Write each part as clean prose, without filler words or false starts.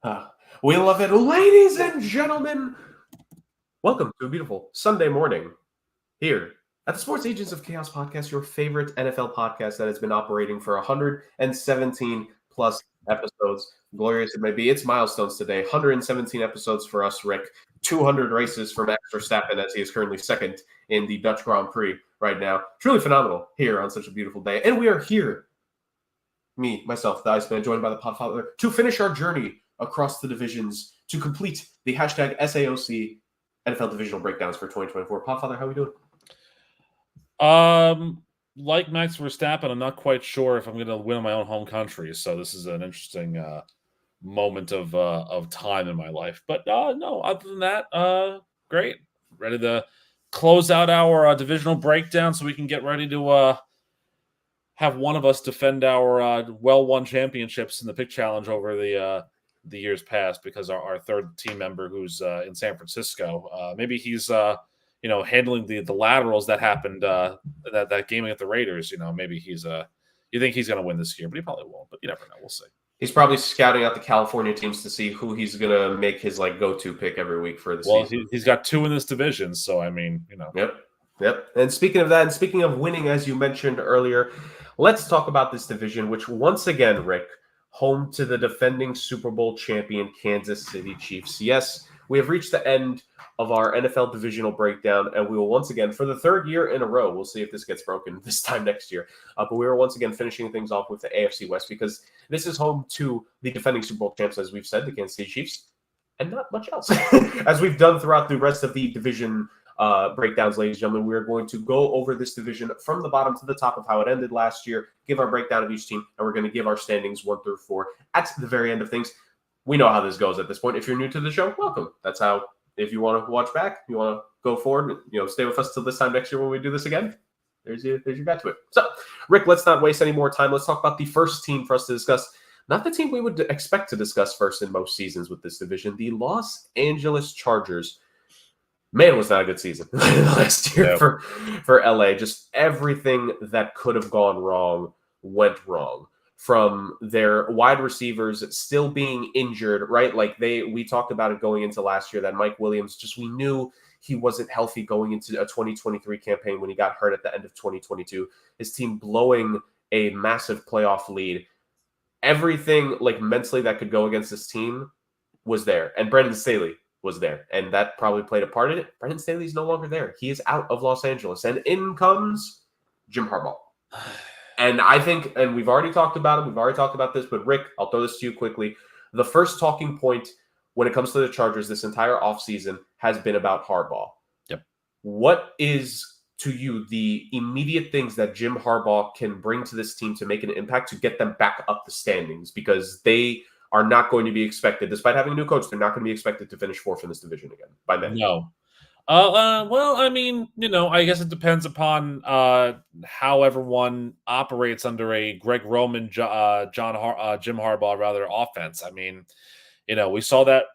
Ah, we love it. Ladies and gentlemen, welcome to a beautiful Sunday morning here at the Sports Agents of Chaos podcast, your favorite NFL podcast that has been operating for 117 plus episodes. Glorious it may be. It's milestones today. 117 episodes for us, Rick. 200 races for Max Verstappen as he is currently second in the Dutch Grand Prix right now. Truly phenomenal here on such a beautiful day. And we are here, me, myself, the Iceman, joined by the Podfather, to finish our journey across the divisions to complete the hashtag SAOC NFL divisional breakdowns for 2024. Podfather, how are we doing? Like Max Verstappen, I'm not quite sure if I'm going to win in my own home country. So this is an interesting moment of time in my life. But no, other than that, great. Ready to close out our divisional breakdown so we can get ready to have one of us defend our well-won championships in the pick challenge over the years past, because our third team member who's in San Francisco, maybe he's handling the laterals that happened that game against the Raiders. Maybe he's you think he's going to win this year, but he probably won't. But you never know. We'll see. He's probably scouting out the California teams to see who he's going to make his go-to pick every week for the season. He's got two in this division, so I mean, Yep. And speaking of that, and speaking of winning, as you mentioned earlier, let's talk about this division, which once again, Rick, home to the defending Super Bowl champion Kansas City Chiefs. Yes, we have reached the end of our NFL divisional breakdown, and we will once again, for the third year in a row, we'll see if this gets broken this time next year, but we are once again finishing things off with the AFC West, because this is home to the defending Super Bowl champs, as we've said, the Kansas City Chiefs, and not much else. As we've done throughout the rest of the division breakdowns, ladies and gentlemen, we're going to go over this division from the bottom to the top of how it ended last year, give our breakdown of each team, and we're going to give our standings 1 through 4 at the very end of things. We know how this goes at this point. If you're new to the show, welcome. That's how, if you want to watch back, you want to go forward, stay with us till this time next year when we do this again, there's your bet to it. So, Rick, let's not waste any more time. Let's talk about the first team for us to discuss. Not the team we would expect to discuss first in most seasons with this division, the Los Angeles Chargers. Man, was that a good season last year for LA. Just everything that could have gone wrong went wrong. From their wide receivers still being injured, right? We talked about it going into last year that Mike Williams, we knew he wasn't healthy going into a 2023 campaign when he got hurt at the end of 2022. His team blowing a massive playoff lead. Everything mentally that could go against this team was there. And Brandon Staley was there, and that probably played a part in it. Brandon Staley's no longer there. He is out of Los Angeles, and in comes Jim Harbaugh. And I think, and we've already talked about it, we've already talked about this, but Rick, I'll throw this to you quickly. The first talking point when it comes to the Chargers this entire offseason has been about Harbaugh. Yep. What is, to you, the immediate things that Jim Harbaugh can bring to this team to make an impact to get them back up the standings? Because they are not going to be expected, despite having a new coach, they're not going to be expected to finish fourth in this division again by many. No. Well, I mean, I guess it depends upon how everyone operates under a Greg Roman, Jim Harbaugh offense. I mean, we saw that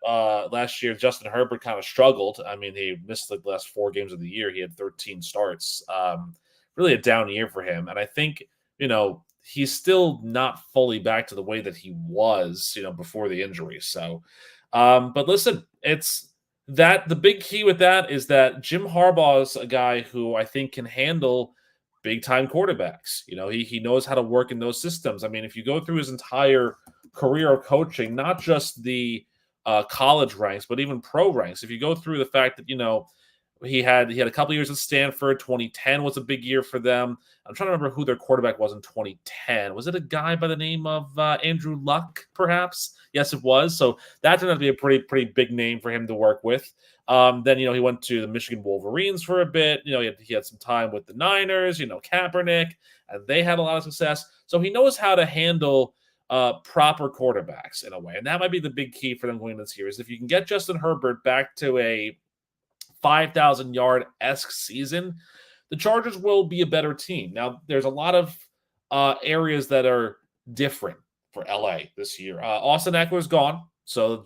last year. Justin Herbert kind of struggled. I mean, he missed the last 4 games of the year. He had 13 starts. Really a down year for him. And I think, he's still not fully back to the way that he was, before the injury. So, but listen, it's that the big key with that is that Jim Harbaugh is a guy who I think can handle big time quarterbacks. He knows how to work in those systems. I mean, if you go through his entire career of coaching, not just the college ranks, but even pro ranks, if you go through the fact that, he had a couple years at Stanford. 2010 was a big year for them. I'm trying to remember who their quarterback was in 2010. Was it a guy by the name of Andrew Luck, perhaps? Yes, it was. So that turned out to be a pretty big name for him to work with. Then, he went to the Michigan Wolverines for a bit. He had some time with the Niners, Kaepernick, and they had a lot of success. So he knows how to handle proper quarterbacks in a way. And that might be the big key for them going into this year, is if you can get Justin Herbert back to a 5,000-yard-esque season, the Chargers will be a better team. Now, there's a lot of areas that are different for LA this year. Austin Eckler's gone, so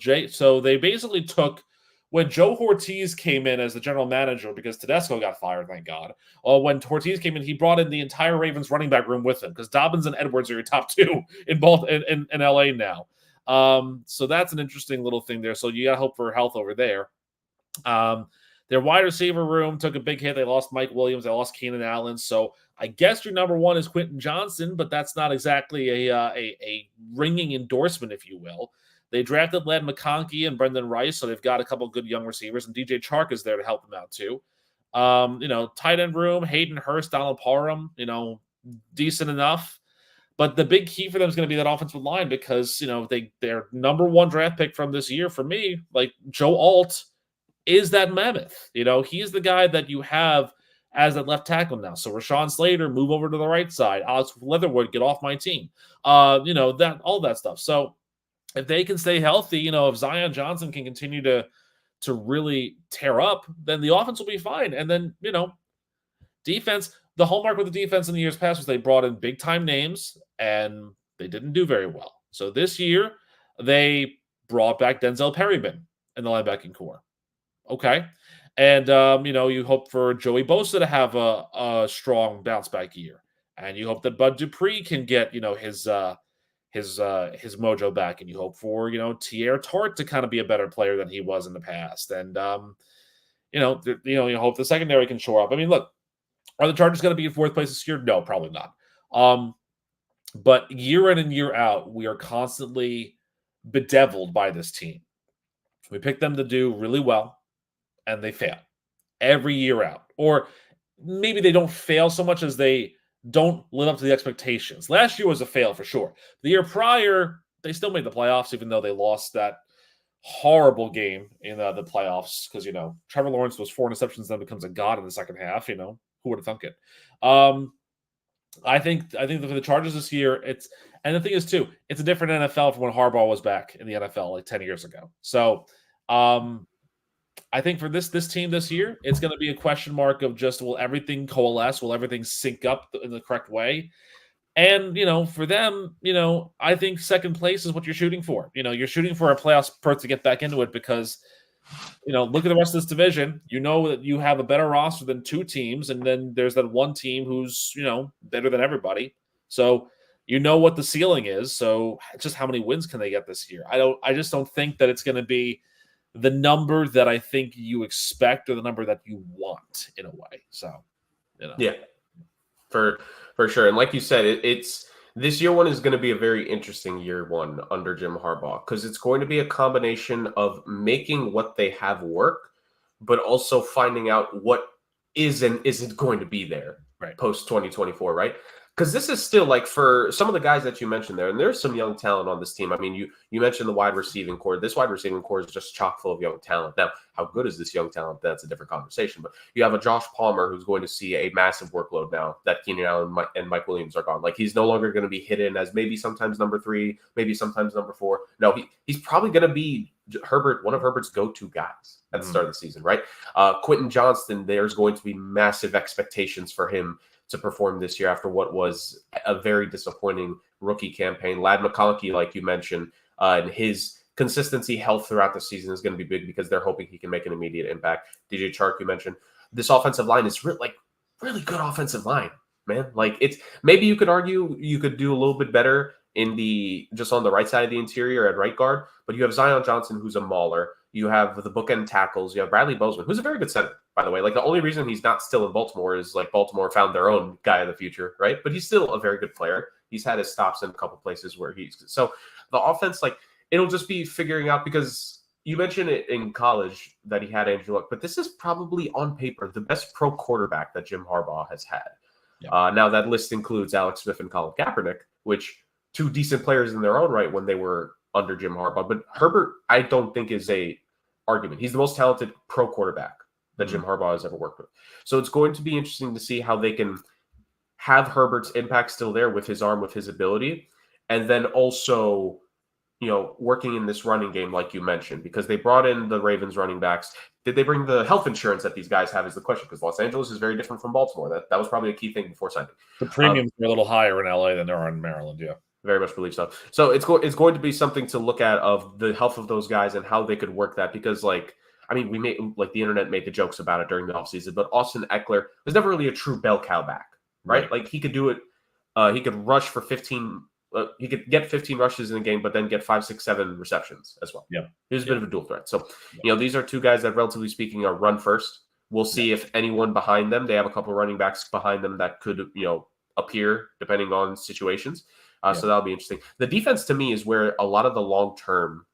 they basically took, when Joe Ortiz came in as the general manager, because Tedesco got fired, thank God. When Ortiz came in, he brought in the entire Ravens running back room with him, because Dobbins and Edwards are your top 2 in both in LA now. So that's an interesting little thing there. So you got to hope for health over there. Their wide receiver room took a big hit. They lost Mike Williams. They lost Keenan Allen. So I guess your number one is Quentin Johnson, but that's not exactly a ringing endorsement, if you will. They drafted Ladd McConkey and Brendan Rice, so they've got a couple good young receivers, and DJ Chark is there to help them out too. Tight end room, Hayden Hurst, Donald Parham, decent enough. But the big key for them is going to be that offensive line because, their number one draft pick from this year, for me, like Joe Alt, is that mammoth. He's the guy that you have as that left tackle now. So Rashawn Slater, move over to the right side. Alex Leatherwood, get off my team. That all that stuff. So if they can stay healthy, if Zion Johnson can continue to really tear up, then the offense will be fine. And then, defense, the hallmark with the defense in the years past was they brought in big-time names, and they didn't do very well. So this year, they brought back Denzel Perryman in the linebacking core. Okay. And, you hope for Joey Bosa to have a strong bounce-back year. And you hope that Bud Dupree can get, his mojo back, and you hope for Tierre Tort to kind of be a better player than he was in the past, and you hope the secondary can shore up. I mean, look, are the Chargers going to be in fourth place this year? No, probably not. But year in and year out, we are constantly bedeviled by this team. We pick them to do really well, and they fail every year out, or maybe they don't fail so much as they don't live up to the expectations. Last year was a fail for sure. The year prior, they still made the playoffs, even though they lost that horrible game in the playoffs because, Trevor Lawrence was 4 interceptions, then becomes a god in the second half. Who would have thunk it? I think for the Chargers this year, and the thing is, too, it's a different NFL from when Harbaugh was back in the NFL like 10 years ago. So I think for this team this year, it's going to be a question mark of just, will everything coalesce? Will everything sync up in the correct way? And, for them, I think second place is what you're shooting for. You're shooting for a playoff berth to get back into it because, look at the rest of this division. You know that you have a better roster than 2 teams, and then there's that one team who's, better than everybody. So what the ceiling is. So just how many wins can they get this year? I just don't think that it's going to be the number that I think you expect or the number that you want in a way. So, Yeah, for sure. And like you said, it's this year one is going to be a very interesting year one under Jim Harbaugh because it's going to be a combination of making what they have work, but also finding out what is and isn't going to be there post 2024, right? Because this is still like for some of the guys that you mentioned there, and there's some young talent on this team. I mean, you mentioned the wide receiving core. This wide receiving core is just chock full of young talent. Now, how good is this young talent? That's a different conversation. But you have a Josh Palmer who's going to see a massive workload now that Keenan Allen and Mike Williams are gone. Like, he's no longer going to be hidden as maybe sometimes number 3, maybe sometimes number 4. No, he's probably going to be one of Herbert's go-to guys at the start of the season, right? Quentin Johnston, there's going to be massive expectations for him to perform this year after what was a very disappointing rookie campaign. Ladd McConkey, like you mentioned, and his consistency, health throughout the season is going to be big because they're hoping he can make an immediate impact. DJ Chark, you mentioned. This offensive line is really good offensive line, man. Like, it's maybe you could argue you could do a little bit better just on the right side of the interior at right guard, but you have Zion Johnson, who's a mauler. You have the bookend tackles. You have Bradley Bozeman, who's a very good center, by the way. Like, the only reason he's not still in Baltimore is like Baltimore found their own guy of the future, right? But he's still a very good player. He's had his stops in a couple places where so the offense, like, it'll just be figuring out because you mentioned it in college that he had Andrew Luck, but this is probably on paper the best pro quarterback that Jim Harbaugh has had. Yeah. Now that list includes Alex Smith and Colin Kaepernick, which 2 decent players in their own right when they were under Jim Harbaugh. But Herbert, I don't think is a argument. He's the most talented pro quarterback that Jim Harbaugh has ever worked with. So it's going to be interesting to see how they can have Herbert's impact still there with his arm, with his ability, and then also, working in this running game like you mentioned, because they brought in the Ravens running backs. Did they bring the health insurance that these guys have is the question, because Los Angeles is very different from Baltimore. That was probably a key thing before signing. The premiums are a little higher in LA than they are in Maryland, yeah. Very much believe so. So it's going to be something to look at of the health of those guys and how they could work that, because we made the internet made the jokes about it during the offseason, but Austin Eckler was never really a true bell cow back, right? Like, he could do it. He could rush for 15 he could get 15 rushes in a game, but then get 5, 6, 7 receptions as well. Yeah. He was a bit of a dual threat. So, Yeah. these are two guys that, relatively speaking, are run first. We'll see if anyone behind them, they have a couple of running backs behind them that could, appear depending on situations. So that'll be interesting. The defense, to me, is where a lot of the long-term,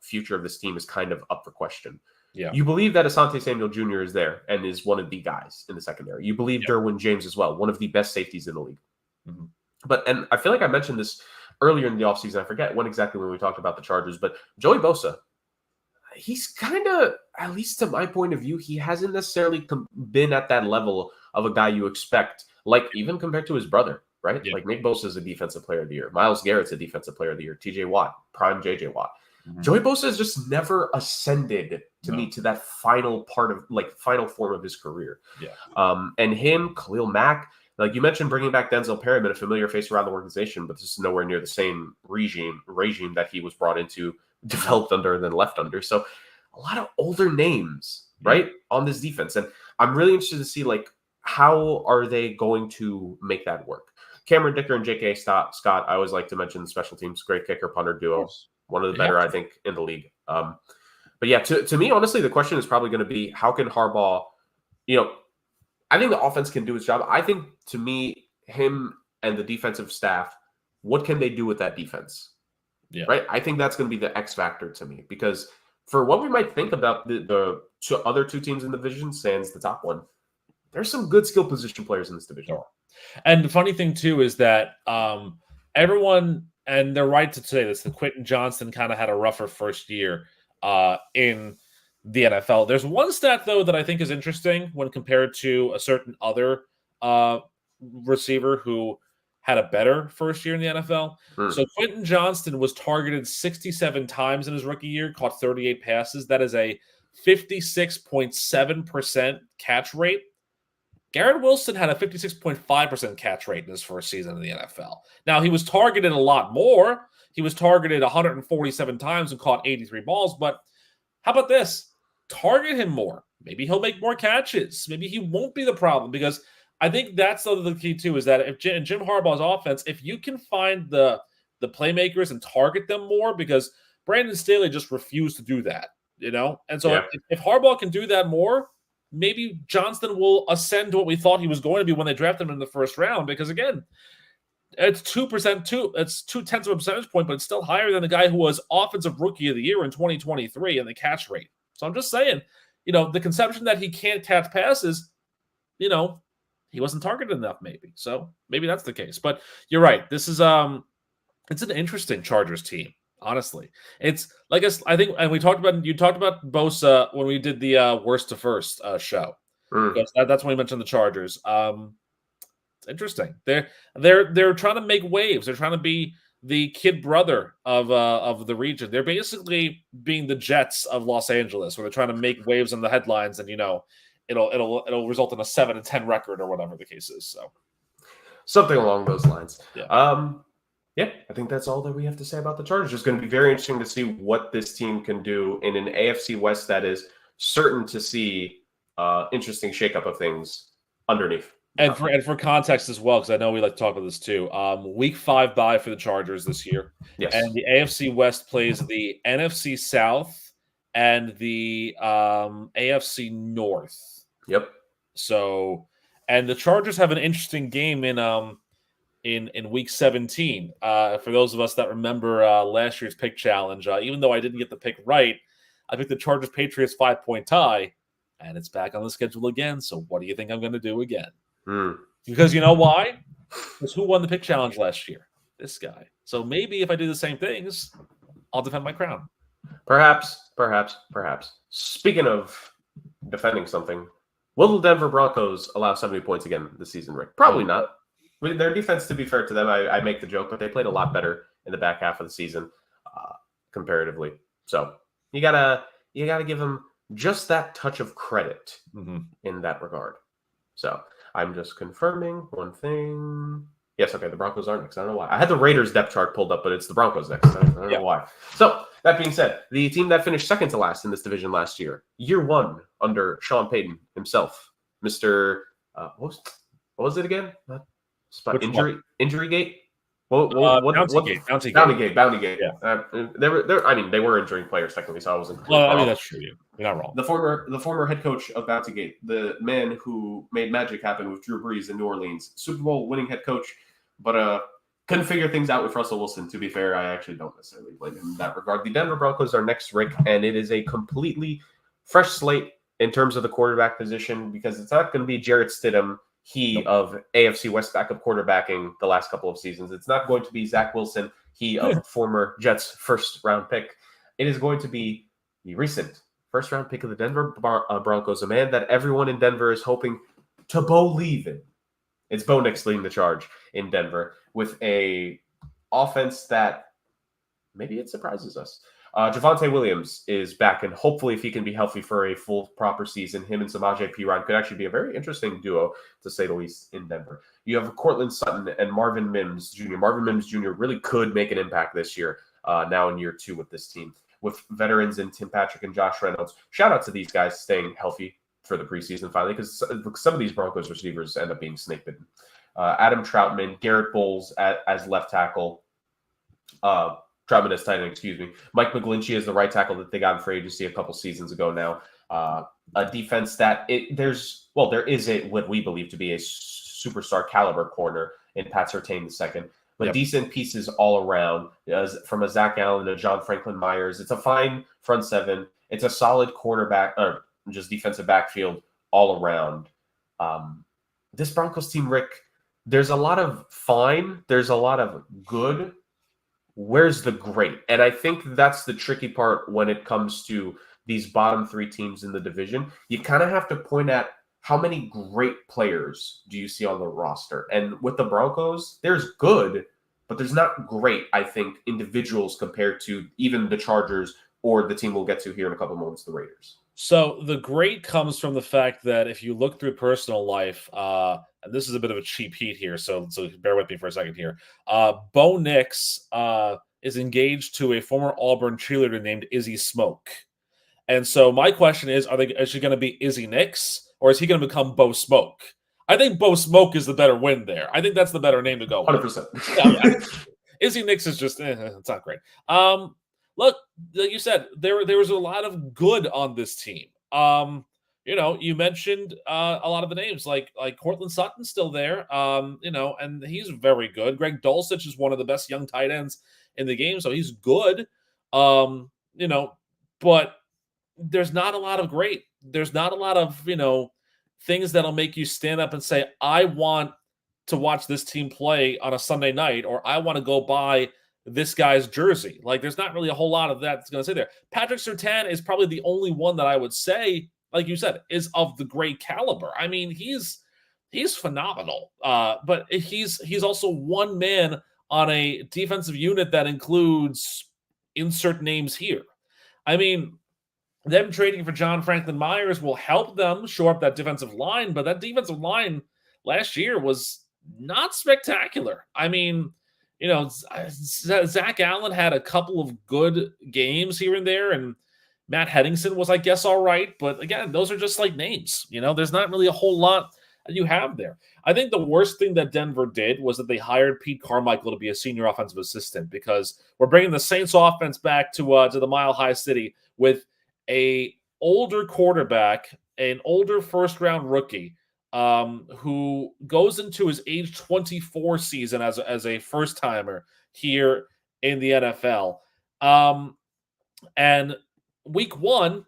future of this team is kind of up for question. Yeah. You believe that Asante Samuel Jr. is there and is one of the guys in the secondary. You believe Derwin James as well, one of the best safeties in the league. Mm-hmm. And I feel like I mentioned this earlier in the offseason. I forget when exactly when we talked about the Chargers, but Joey Bosa, he's kind of, at least to my point of view, he hasn't necessarily been at that level of a guy you expect, like even compared to his brother, right? Yeah. Like Nick Bosa is a defensive player of the year. Myles Garrett's a defensive player of the year. TJ Watt, prime JJ Watt. Mm-hmm. Joey Bosa has just never ascended to me to that final part of, final form of his career. Yeah. And him, Khalil Mack, like you mentioned, bringing back Denzel Perryman, a familiar face around the organization, but this is nowhere near the same regime that he was brought into, developed under, and then left under. So a lot of older names, right, on this defense. And I'm really interested to see, how are they going to make that work? Cameron Dicker and J.K. Scott, I always like to mention the special teams, great kicker, punter duo, one of the better, I think, in the league. But yeah, to me, honestly, the question is probably going to be, how can Harbaugh, I think the offense can do its job. I think, to me, him and the defensive staff, what can they do with that defense? Yeah. Right? I think that's going to be the X factor to me, because for what we might think about the other two teams in the division, sans the top one, there's some good skill position players in this division. Sure. And the funny thing, too, is that everyone, and they're right to say this, the Quentin Johnston kind of had a rougher first year in the NFL. There's one stat, though, that I think is interesting when compared to a certain other receiver who had a better first year in the NFL. So Quentin Johnston was targeted 67 times in his rookie year, caught 38 passes. That is a 56.7% catch rate. Garrett Wilson had a 56.5% catch rate in his first season in the NFL. Now, he was targeted a lot more. He was targeted 147 times and caught 83 balls. But how about this? Target him more. Maybe he'll make more catches. Maybe he won't be the problem, because I think that's the key, too, is that if Jim Harbaugh's offense, if you can find the playmakers and target them more, because Brandon Staley just refused to do that, And so if Harbaugh can do that more, maybe Johnston will ascend to what we thought he was going to be when they drafted him in the first round, because, again, it's 2%, it's 0.2 of a percentage point, but it's still higher than the guy who was Offensive Rookie of the Year in 2023 in the catch rate. So I'm just saying, the conception that he can't catch passes, he wasn't targeted enough, maybe. So maybe that's the case. But you're right. This is it's an interesting Chargers team, honestly. It's like I think, and you talked about Bosa when we did the worst to first show. Because that's when we mentioned the Chargers. It's interesting. They're trying to make waves. They're trying to be the kid brother of the region. They're basically being the Jets of Los Angeles, where they're trying to make waves in the headlines, and it'll result in a 7-10 record or whatever the case is. So something along those lines. Yeah. I think that's all that we have to say about the Chargers. It's going to be very interesting to see what this team can do in an AFC West that is certain to see interesting shakeup of things underneath. And for context as well, because I know we like to talk about this too. Week 5 bye for the Chargers this year. Yes. And the AFC West plays the NFC South and the AFC North. Yep. So, and the Chargers have an interesting game in Week 17. For those of us that remember last year's pick challenge, even though I didn't get the pick right, I picked the Chargers-Patriots 5-point tie, and it's back on the schedule again. So what do you think I'm going to do again? Because you know why? Because who won the pick challenge last year? This guy. So maybe if I do the same things, I'll defend my crown. Perhaps. Speaking of defending something, will the Denver Broncos allow 70 points again this season, Rick? Probably not. Their defense, to be fair to them, I make the joke, but they played a lot better in the back half of the season comparatively. So you gotta give them just that touch of credit in that regard. So I'm just confirming one thing. Yes, okay, the Broncos are next. I don't know why. I had the Raiders depth chart pulled up, but it's the Broncos next. I don't know why. So that being said, the team that finished second to last in this division last year, year 1 under Sean Payton himself, Mr. What was it again? Injury gate. What? Bounty Bounty Gate. Gate, Bounty Gate. Yeah. I mean, they were injuring players technically, so I wasn't completely Well, I far mean, off. that's true. You're not wrong. The former head coach of Bounty Gate, the man who made magic happen with Drew Brees in New Orleans, Super Bowl winning head coach, but couldn't figure things out with Russell Wilson. To be fair, I actually don't necessarily blame him in that regard. The Denver Broncos are next, Rick, and it is a completely fresh slate in terms of the quarterback position because it's not going to be Jarrett Stidham, of AFC West backup quarterbacking the last couple of seasons. It's not going to be Zach Wilson, of former Jets first-round pick. It is going to be the recent first-round pick of the Denver Broncos, a man that everyone in Denver is hoping to believe in. It's Bo Nix leading the charge in Denver with a offense that maybe it surprises us. Javonte Williams is back, and hopefully if he can be healthy for a full proper season, him and Samaje Perine could actually be a very interesting duo, to say the least, in Denver. You have Cortland Sutton and Marvin Mims Jr. Marvin Mims Jr. really could make an impact this year, now in year 2 with this team, with veterans in Tim Patrick and Josh Reynolds. Shout out to these guys staying healthy for the preseason finally, because some of these Broncos receivers end up being snake bitten. Adam Troutman, Garrett Bowles as left tackle, Troutman as tight end, excuse me. Mike McGlinchey is the right tackle that they got in free agency a couple seasons ago now. A defense that there is what we believe to be a superstar caliber corner in Pat Surtain II, but decent pieces all around, from a Zach Allen to John Franklin Myers. It's a fine front seven. It's a solid quarterback, or just defensive backfield all around. This Broncos team, Rick, there's a lot of fine. There's a lot of good. Where's the great? And I think that's the tricky part when it comes to these bottom 3 teams in the division. You kind of have to point at how many great players do you see on the roster. And with the Broncos, there's good, but there's not great, I think, individuals compared to even the Chargers or the team we'll get to here in a couple moments, the Raiders. So the great comes from the fact that if you look through personal life, and this is a bit of a cheap heat here, so bear with me for a second here. Bo Nix is engaged to a former Auburn cheerleader named Izzy Smoke. And so my question is she going to be Izzy Nix, or is he going to become Bo Smoke? I think Bo Smoke is the better win there. I think that's the better name to go with. 100%. Izzy Nix is just, it's not great. Look, like you said, there was a lot of good on this team. You mentioned a lot of the names, like Cortland Sutton's still there, and he's very good. Greg Dulcich is one of the best young tight ends in the game, so he's good. But there's not a lot of great. There's not a lot of, things that'll make you stand up and say, I want to watch this team play on a Sunday night, or I want to go buy this guy's jersey. Like, there's not really a whole lot of that that's going to say there. Patrick Surtain is probably the only one that I would say, like you said, is of the great caliber. I mean, he's phenomenal. But he's also one man on a defensive unit that includes insert names here. I mean, them trading for John Franklin Myers will help them shore up that defensive line, but that defensive line last year was not spectacular. I mean, Zach Allen had a couple of good games here and there, and Matt Henningsen was, I guess, all right. But again, those are just like names. There's not really a whole lot that you have there. I think the worst thing that Denver did was that they hired Pete Carmichael to be a senior offensive assistant, because we're bringing the Saints offense back to the Mile High City with a older quarterback, an older first-round rookie, who goes into his age 24 season as a first-timer here in the NFL. And week 1,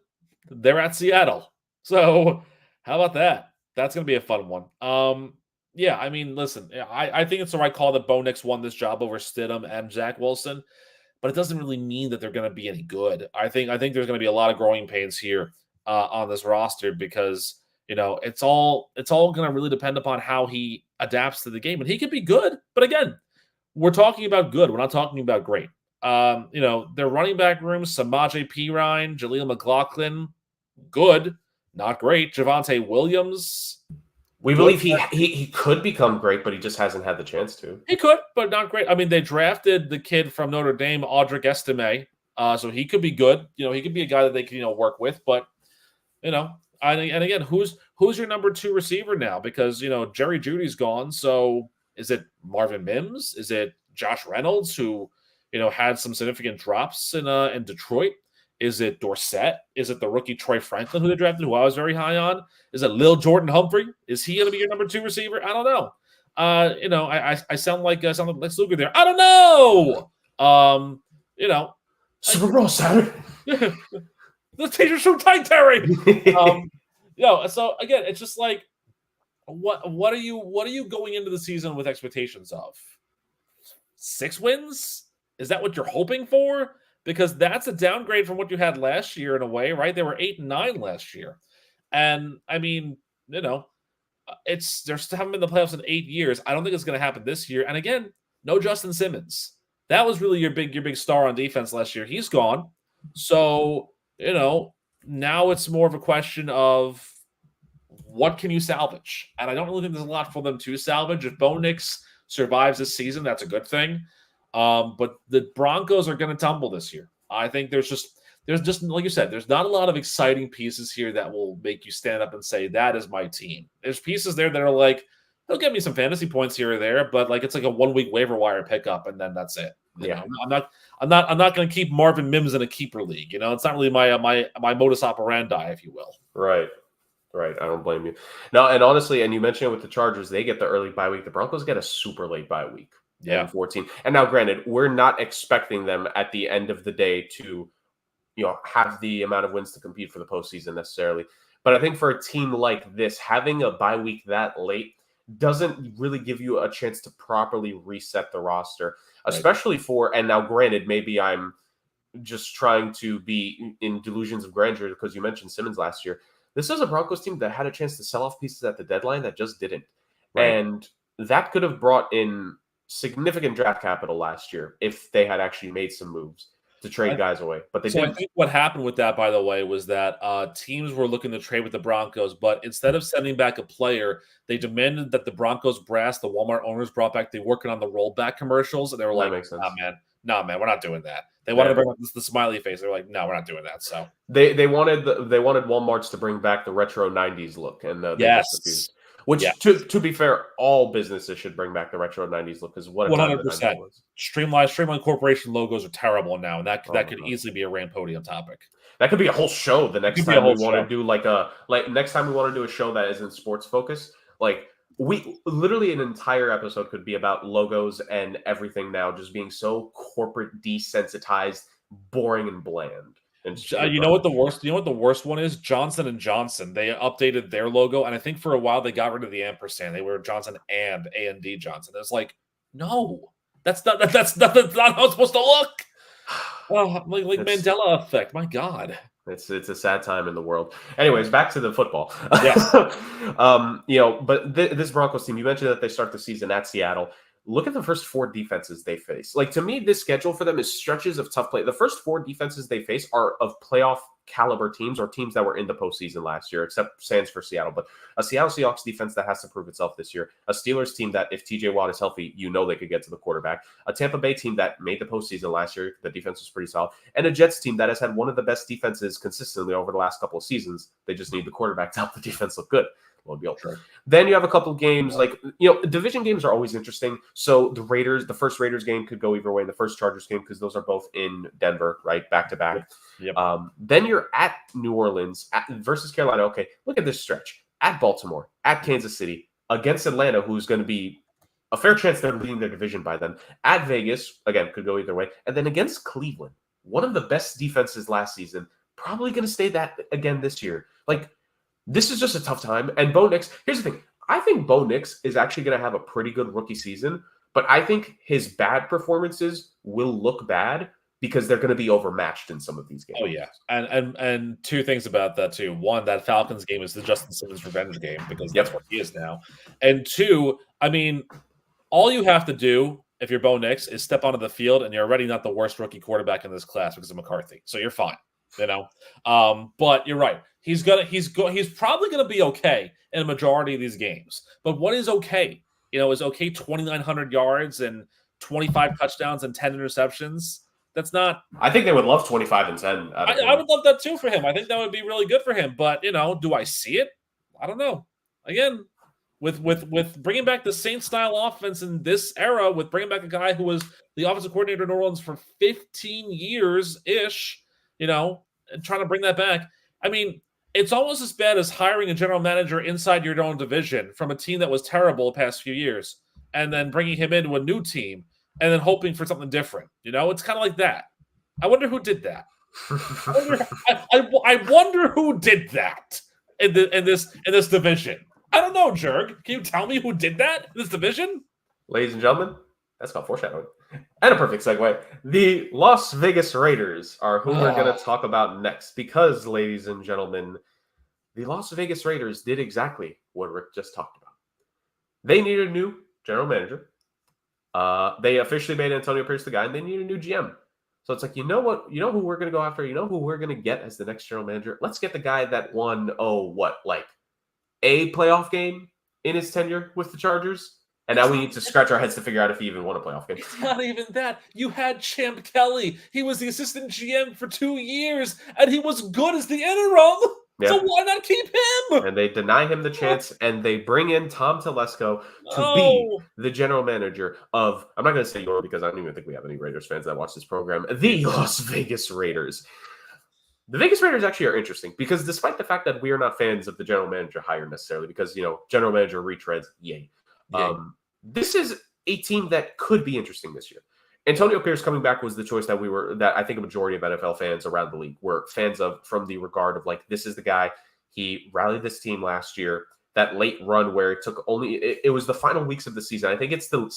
they're at Seattle. So how about that? That's going to be a fun one. Yeah, I mean, listen, I think it's the right call that Bo Nix won this job over Stidham and Zach Wilson, but it doesn't really mean that they're going to be any good. I think there's going to be a lot of growing pains here on this roster, because it's all going to really depend upon how he adapts to the game. And he could be good, but again, we're talking about good. We're not talking about great. Their running back room, Samaje Perine, Jaleel McLaughlin, good, not great. Javonte Williams, we believe he could become great, but he just hasn't had the chance to. He could, but not great. I mean, they drafted the kid from Notre Dame, Audric Estime, so he could be good. He could be a guy that they can work with, but and again, who's your number 2 receiver now? Because Jerry Jeudy's gone. So is it Marvin Mims? Is it Josh Reynolds, who had some significant drops in Detroit? Is it Dorsett? Is it the rookie Troy Franklin who they drafted, who I was very high on? Is it Lil Jordan Humphrey? Is he going to be your number 2 receiver? I don't know. I sound like Lex Luger there. I don't know. Super Bowl Saturday. The teacher's so tight, Terry. So again, it's just like, what are you going into the season with expectations of? 6 wins? Is that what you're hoping for? Because that's a downgrade from what you had last year in a way, right? They were 8-9 last year. And I mean, they still haven't been in the playoffs in 8 years. I don't think it's going to happen this year. And again, no Justin Simmons. That was really your big star on defense last year. He's gone. So, now it's more of a question of what can you salvage? And I don't really think there's a lot for them to salvage. If Bo Nix survives this season, that's a good thing. But the Broncos are going to tumble this year. I think there's just like you said, there's not a lot of exciting pieces here that will make you stand up and say that is my team. There's pieces there that are like, they'll get me some fantasy points here or there, but like it's like a 1-week waiver wire pickup and then that's it. I'm not going to keep Marvin Mims in a keeper league. It's not really my modus operandi, if you will. Right. I don't blame you. No, and honestly, and you mentioned it with the Chargers, they get the early bye week. The Broncos get a super late bye week. Yeah, 14. And now, granted, we're not expecting them at the end of the day to, have the amount of wins to compete for the postseason necessarily. But I think for a team like this, having a bye week that late doesn't really give you a chance to properly reset the roster, especially and now, granted, maybe I'm just trying to be in delusions of grandeur because you mentioned Simmons last year. This is a Broncos team that had a chance to sell off pieces at the deadline that just didn't. Right. And that could have brought in significant draft capital last year if they had actually made some moves to trade guys away, but they didn't. I think what happened with that, by the way, was that teams were looking to trade with the Broncos, but instead of sending back a player, they demanded that the Broncos brass, the Walmart owners, brought back. They working on the rollback commercials, and they were like, "Nah, man, we're not doing that." They wanted to bring up the smiley face. They're like, "No, we're not doing that." So they wanted Walmart's to bring back the retro '90s look, and they just refused. Which, to be fair, all businesses should bring back the retro '90s look because what 100%. Streamline Corporation logos are terrible now, and that could easily be a Rand Podium topic. That could be a whole show. The next time we want to do next time we want to do a show that isn't sports focused, like we literally an entire episode could be about logos and everything now just being so corporate, desensitized, boring, and bland. You know what the worst one is? Johnson & Johnson. They updated their logo, and I think for a while they got rid of the ampersand. They were Johnson and A&D Johnson. It's like, no, that's not how it's supposed to look. Oh, like Mandela effect. My God. It's a sad time in the world. Anyways, back to the football. Yes. But this Broncos team, you mentioned that they start the season at Seattle. Look at the first 4 defenses they face. Like, to me, this schedule for them is stretches of tough play. The first 4 defenses they face are of playoff caliber teams or teams that were in the postseason last year, except sans for Seattle. But a Seattle Seahawks defense that has to prove itself this year. A Steelers team that, if TJ Watt is healthy, they could get to the quarterback. A Tampa Bay team that made the postseason last year. The defense was pretty solid. And a Jets team that has had one of the best defenses consistently over the last couple of seasons. They just need the quarterback to help the defense look good. Sure. Then you have a couple games division games are always interesting. So the first Raiders game could go either way. The first Chargers game, because those are both in Denver, right? Back to back. Yep. Then you're at New Orleans versus Carolina. Okay, look at this stretch. At Baltimore, at Kansas City, against Atlanta, who's going to be a fair chance they're leading their division by then. At Vegas, again, could go either way. And then against Cleveland, one of the best defenses last season, probably going to stay that again this year. This is just a tough time. And Bo Nix, here's the thing. I think Bo Nix is actually going to have a pretty good rookie season, but I think his bad performances will look bad because they're going to be overmatched in some of these games. Oh, yeah. And 2 things about that, too. 1, that Falcons game is the Justin Simmons revenge game because that's what he is now. And 2, I mean, all you have to do if you're Bo Nix is step onto the field and you're already not the worst rookie quarterback in this class because of McCarthy. So you're fine. But you're right. He's probably gonna be okay in a majority of these games. But what is okay? Is okay 2,900 yards and 25 touchdowns and 10 interceptions? That's not. I think they would love 25 and 10. I would love that too for him. I think that would be really good for him. But do I see it? I don't know. Again, with bringing back the Saints style offense in this era, with bringing back a guy who was the offensive coordinator in New Orleans for 15 years ish, and trying to bring that back. I mean, it's almost as bad as hiring a general manager inside your own division from a team that was terrible the past few years, and then bringing him into a new team and then hoping for something different. It's kind of like that. I wonder who did that. I wonder who did that in this division. I don't know, Jurg. Can you tell me who did that in this division? Ladies and gentlemen, that's called foreshadowing. And a perfect segue. The Las Vegas Raiders are who we're going to talk about next because, ladies and gentlemen, the Las Vegas Raiders did exactly what Rick just talked about. They needed a new general manager. They officially made Antonio Pierce the guy, and they need a new GM. So it's like, you know what? You know who we're going to go after? You know who we're going to get as the next general manager? Let's get the guy that won, a playoff game in his tenure with the Chargers. And now we need to scratch our heads to figure out if he even won a playoff game. It's not even that. You had Champ Kelly. He was the assistant GM for 2 years, and he was good as the interim. Yeah. So why not keep him? And they deny him the chance, and they bring in Tom Telesco to be the general manager of, I'm not going to say your because I don't even think we have any Raiders fans that watch this program, the Las Vegas Raiders. The Vegas Raiders actually are interesting because despite the fact that we are not fans of the general manager hire necessarily because, general manager retreads, yay. This is a team that could be interesting this year. Antonio Pierce coming back was the choice that I think a majority of NFL fans around the league were fans of, from the regard of this is the guy. He rallied this team last year. That late run where it took it was the final weeks of the season. I think it's the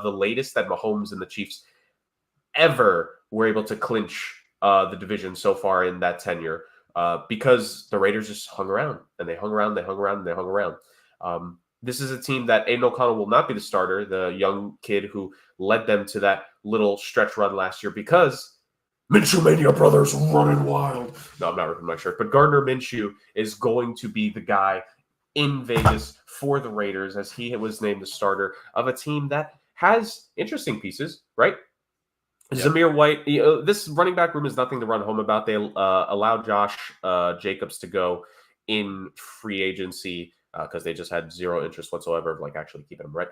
latest that Mahomes and the Chiefs ever were able to clinch the division so far in that tenure because the Raiders just hung around and they hung around, they hung around, and they hung around. This is a team that Aiden O'Connell will not be the starter, the young kid who led them to that little stretch run last year because Minshew Mania brothers running wild. No, I'm not ripping my shirt, but Gardner Minshew is going to be the guy in Vegas for the Raiders as he was named the starter of a team that has interesting pieces, right? Yep. Zamir White, this running back room is nothing to run home about. They allowed Josh Jacobs to go in free agency because they just had zero interest whatsoever of actually keeping him, right?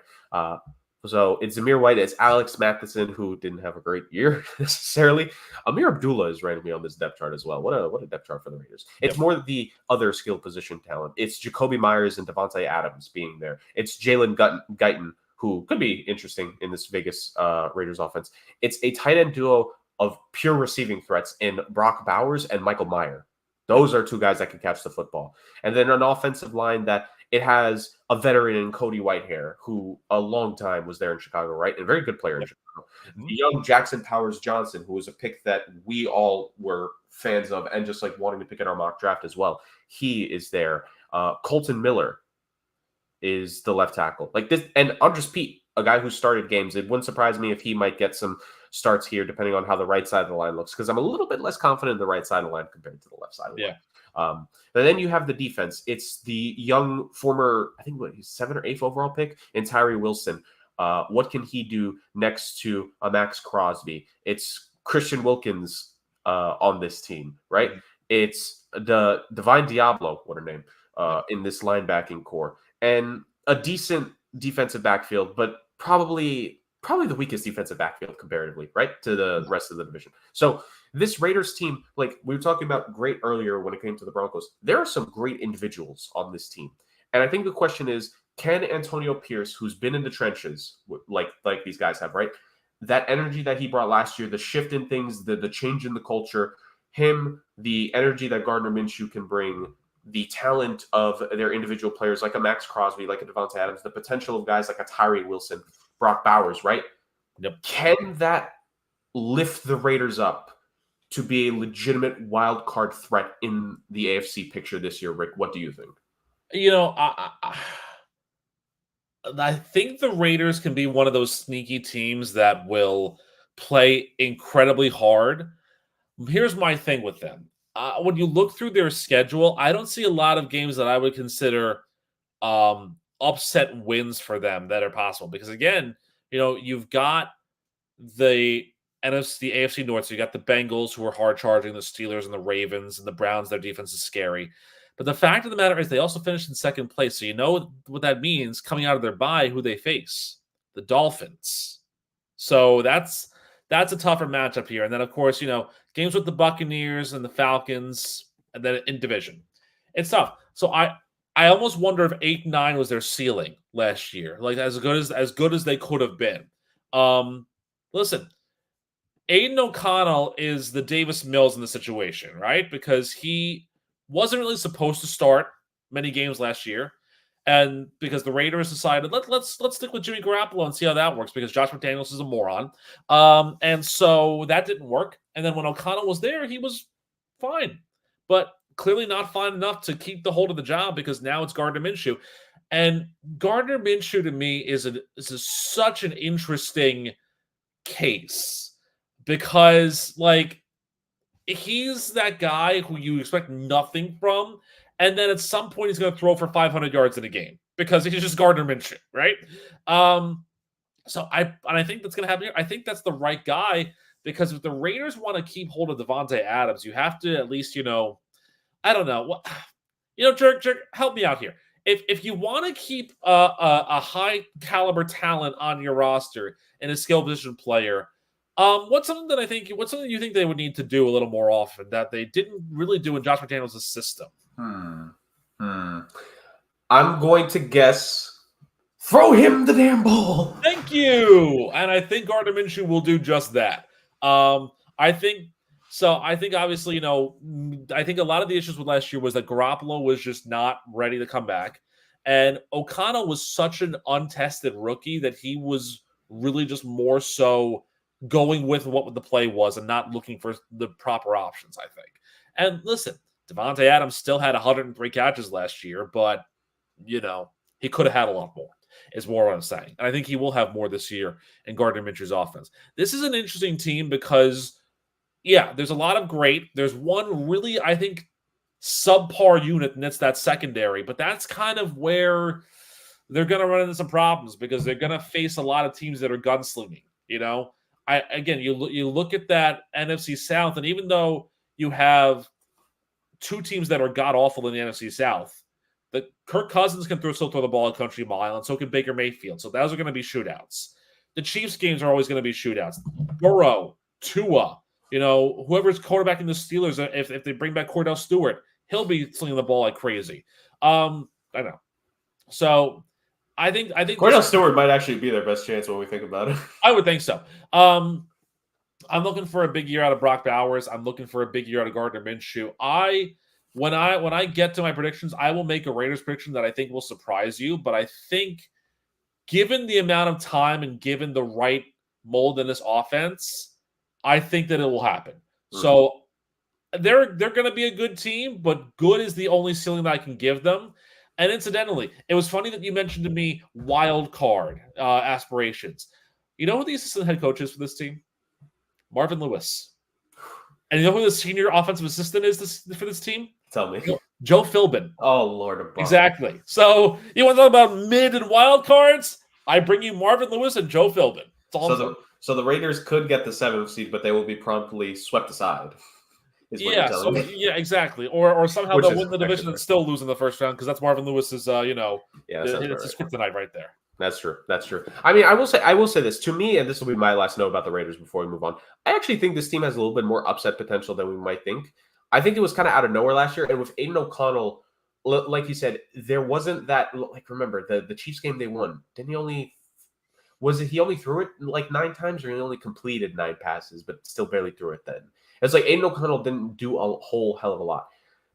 So it's Zamir White, it's Alex Matheson, who didn't have a great year necessarily. Amir Abdullah is randomly on this depth chart as well. What a depth chart for the Raiders. It's more the other skill position talent. It's Jacoby Myers and Devontae Adams being there. It's Jalen Guyton, who could be interesting in this Vegas Raiders offense. It's a tight end duo of pure receiving threats in Brock Bowers and Michael Mayer. Those are two guys that can catch the football. And then an offensive line that it has a veteran in Cody Whitehair, who a long time was there in Chicago, right? And a very good player in Chicago. Mm-hmm. The young Jackson Powers Johnson, who was a pick that we all were fans of and just wanting to pick in our mock draft as well. He is there. Colton Miller is the left tackle. And Andres Pete, a guy who started games. It wouldn't surprise me if he might get some starts here, depending on how the right side of the line looks, because I'm a little bit less confident in the right side of the line compared to the left side of the line. But then you have the defense. It's the young former, I think, he's 7th or 8th overall pick in Tyree Wilson. What can he do next to a Max Crosby? It's Christian Wilkins on this team, right? Mm-hmm. It's the Divine Diablo, what her name, in this linebacking core. And a decent defensive backfield, but probably the weakest defensive backfield comparatively, right, to the rest of the division. So this Raiders team, we were talking about great earlier when it came to the Broncos, there are some great individuals on this team. And I think the question is, can Antonio Pierce, who's been in the trenches, like these guys have, right, that energy that he brought last year, the shift in things, the change in the culture, the energy that Gardner Minshew can bring, the talent of their individual players like a Max Crosby, like a Devontae Adams, the potential of guys like a Tyree Wilson, Brock Bowers, right? Yep. Can that lift the Raiders up to be a legitimate wild card threat in the AFC picture this year, Rick? What do you think? I think the Raiders can be one of those sneaky teams that will play incredibly hard. Here's my thing with them. When you look through their schedule, I don't see a lot of games that I would consider upset wins for them that are possible. Because again, you've got the NFC, the AFC North, so you got the Bengals who are hard charging, the Steelers and the Ravens and the Browns. Their defense is scary. But the fact of the matter is they also finished in second place. So you know what that means coming out of their bye, who they face. The Dolphins. So that's a tougher matchup here. And then, of course, games with the Buccaneers and the Falcons, and then in division. It's tough. So I almost wonder if 8-9 was their ceiling last year, like as good as they could have been. Listen, Aiden O'Connell is the Davis Mills in the situation, right? Because he wasn't really supposed to start many games last year. And because the Raiders decided, let's stick with Jimmy Garoppolo and see how that works, because Josh McDaniels is a moron. And so that didn't work. And then when O'Connell was there, he was fine. But clearly not fine enough to keep the hold of the job, because now it's Gardner Minshew. And Gardner Minshew to me is such an interesting case, because like he's that guy who you expect nothing from, and then at some point he's going to throw for 500 yards in a game because he's just Gardner Minshew, right? So I think that's going to happen here. I think that's the right guy, because if the Raiders want to keep hold of Devontae Adams, you have to at least, I don't know what, Jerk, help me out here. If you want to keep a high caliber talent on your roster and a skill position player, what's something you think they would need to do a little more often that they didn't really do in Josh McDaniels' system? I'm going to guess, throw him the damn ball. Thank you. And I think Gardner Minshew will do just that. I think obviously, I think a lot of the issues with last year was that Garoppolo was just not ready to come back. And O'Connell was such an untested rookie that he was really just more so going with what the play was and not looking for the proper options, I think. And listen, Devontae Adams still had 103 catches last year, but, he could have had a lot more, is more what I'm saying. And I think he will have more this year in Gardner Minshew's offense. This is an interesting team because, yeah, there's a lot of great. There's one really, I think, subpar unit, and it's that secondary. But that's kind of where they're going to run into some problems, because they're going to face a lot of teams that are gunslinging, you look at that NFC South, and even though you have two teams that are god-awful in the NFC South, that Kirk Cousins can still throw the ball at Country Mile, and so can Baker Mayfield. So those are going to be shootouts. The Chiefs games are always going to be shootouts. Burrow, Tua, whoever's quarterbacking the Steelers, if they bring back Cordell Stewart, he'll be slinging the ball like crazy. I know. So I think Cordell Stewart might actually be their best chance when we think about it. I would think so. I'm looking for a big year out of Brock Bowers. I'm looking for a big year out of Gardner Minshew. When I get to my predictions, I will make a Raiders prediction that I think will surprise you. But I think, given the amount of time and given the right mold in this offense, I think that it will happen. Mm-hmm. So they're going to be a good team, but good is the only ceiling that I can give them. And incidentally, it was funny that you mentioned to me wild card aspirations. You know who the assistant head coach is for this team? Marvin Lewis. And you know who the senior offensive assistant is for this team? Tell me. Joe Philbin. Oh, Lord above. Exactly. So you want to talk about mid and wild cards? I bring you Marvin Lewis and Joe Philbin. So the Raiders could get the 7th seed, but they will be promptly swept aside. Yeah, exactly. Or somehow they'll win the division and still lose in the first round, because that's Marvin Lewis's, it's his kryptonite right there. That's true. I mean, I will say this to me, and this will be my last note about the Raiders before we move on. I actually think this team has a little bit more upset potential than we might think. I think it was kind of out of nowhere last year, and with Aiden O'Connell, like you said, there wasn't that. Like, remember the Chiefs game they won? Didn't he only threw it like 9 times, or he only completed 9 passes, but still barely threw it? Then it's like Aiden O'Connell didn't do a whole hell of a lot.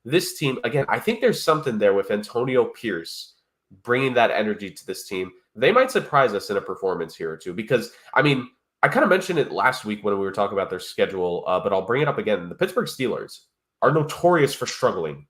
This team, again, I think there's something there with Antonio Pierce bringing that energy to this team. They might surprise us in a performance here or two, because, I mean, I kind of mentioned it last week when we were talking about their schedule, but I'll bring it up again. The Pittsburgh Steelers are notorious for struggling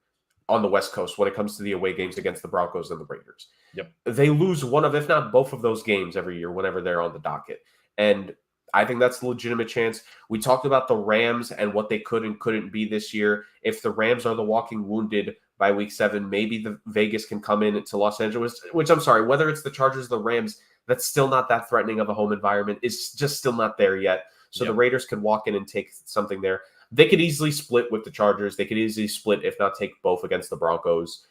on the West Coast when it comes to the away games against the Broncos and the Raiders. Yep. They lose one of, if not both of those games every year whenever they're on the docket. And I think that's a legitimate chance. We talked about the Rams and what they could and couldn't be this year. If the Rams are the walking wounded by week 7, maybe the Vegas can come in to Los Angeles, which, I'm sorry, whether it's the Chargers or the Rams, that's still not that threatening of a home environment. It's just still not there yet. So The Raiders could walk in and take something there. they could easily split with the Chargers. They could easily split, if not take both against the Broncos.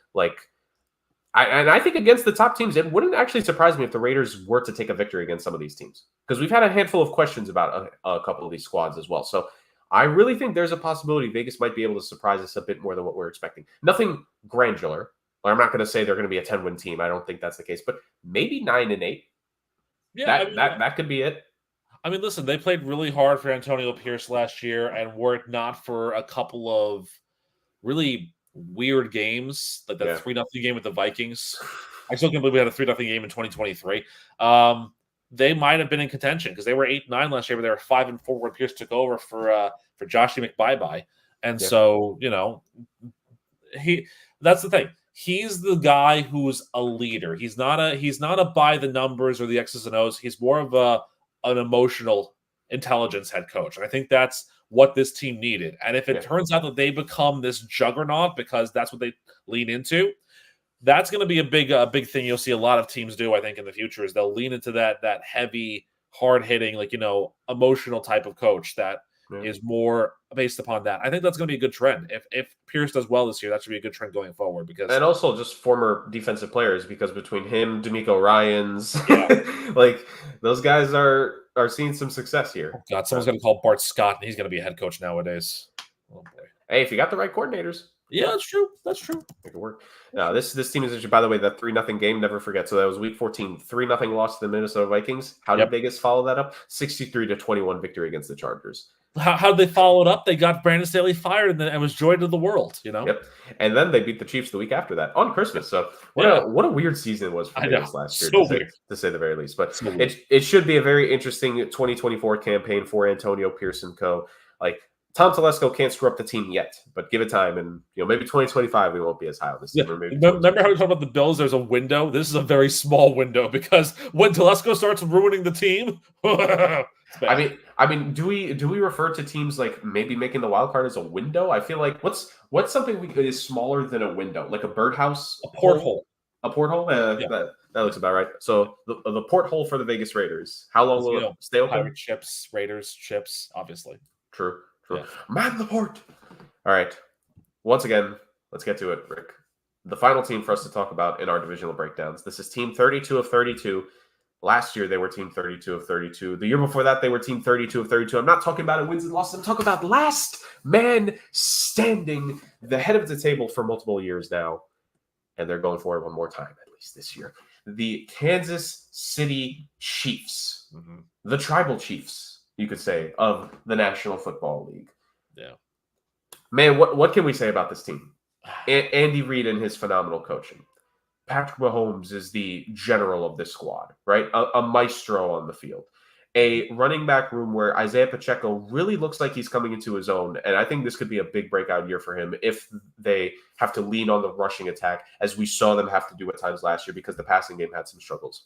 I think against the top teams, it wouldn't actually surprise me if the Raiders were to take a victory against some of these teams, because we've had a handful of questions about a couple of these squads as well. So I really think there's a possibility Vegas might be able to surprise us a bit more than what we're expecting. Nothing granular. I'm not going to say they're going to be a 10-win team. I don't think that's the case, but maybe 9-8. Yeah, That could be it. I mean, listen, they played really hard for Antonio Pierce last year, and were it not for a couple of really weird games, like that 3-0 game with the Vikings. I still can't believe we had a 3-0 game in 2023. They might have been in contention because they were 8-9 last year, but they were 5-4 when Pierce took over for Joshy McBye. And so, that's the thing. He's the guy who's a leader. He's not a by the numbers or the X's and O's. He's more of an emotional intelligence head coach. And I think that's what this team needed. And if it turns out that they become this juggernaut because that's what they lean into, that's going to be a big thing you'll see a lot of teams do, I think, in the future, is they'll lean into that heavy, hard-hitting, emotional type of coach that is more based upon that. I think that's going to be a good trend. If Pierce does well this year, that should be a good trend going forward. And also just former defensive players, because between him, D'Amico Ryans, those guys are seeing some success here. Oh God, someone's going to call Bart Scott, and he's going to be a head coach nowadays. Oh boy! Hey, if you got the right coordinators. Yeah, that's true. Make it work. This team is, by the way, that 3-0 game, never forget. So that was week 14, 3-0 loss to the Minnesota Vikings. How did Vegas follow that up? 63-21 victory against the Chargers. How did they follow it up? They got Brandon Staley fired, and was joy to the world, Yep. And then they beat the Chiefs the week after that on Christmas. So what a weird season it was for Vegas last year, to say the very least. But it should be a very interesting 2024 campaign for Antonio Pierce and co. Tom Telesco can't screw up the team yet, but give it time, and maybe 2025 we won't be as high on this team. Remember how we talked about the Bills? There's a window. This is a very small window, because when Telesco starts ruining the team, I mean, do we refer to teams like maybe making the wild card as a window? I feel like what's something is smaller than a window, like a birdhouse, a porthole. A porthole. That looks about right. So the porthole for the Vegas Raiders. How long will it stay open? Pirate ships, Raiders ships, obviously. True. Yeah. Man the port. All right. Once again, let's get to it, Rick. The final team for us to talk about in our divisional breakdowns. This is team 32 of 32. Last year, they were team 32 of 32. The year before that, they were team 32 of 32. I'm not talking about wins and losses. I'm talking about last man standing, the head of the table for multiple years now. And they're going for it one more time, at least this year. The Kansas City Chiefs. Mm-hmm. The tribal chiefs, you could say, of the National Football League. Yeah. Man, what can we say about this team? Andy Reid and his phenomenal coaching. Patrick Mahomes is the general of this squad, right? A maestro on the field. A running back room where Isaiah Pacheco really looks like he's coming into his own. And I think this could be a big breakout year for him if they have to lean on the rushing attack, as we saw them have to do at times last year, because the passing game had some struggles.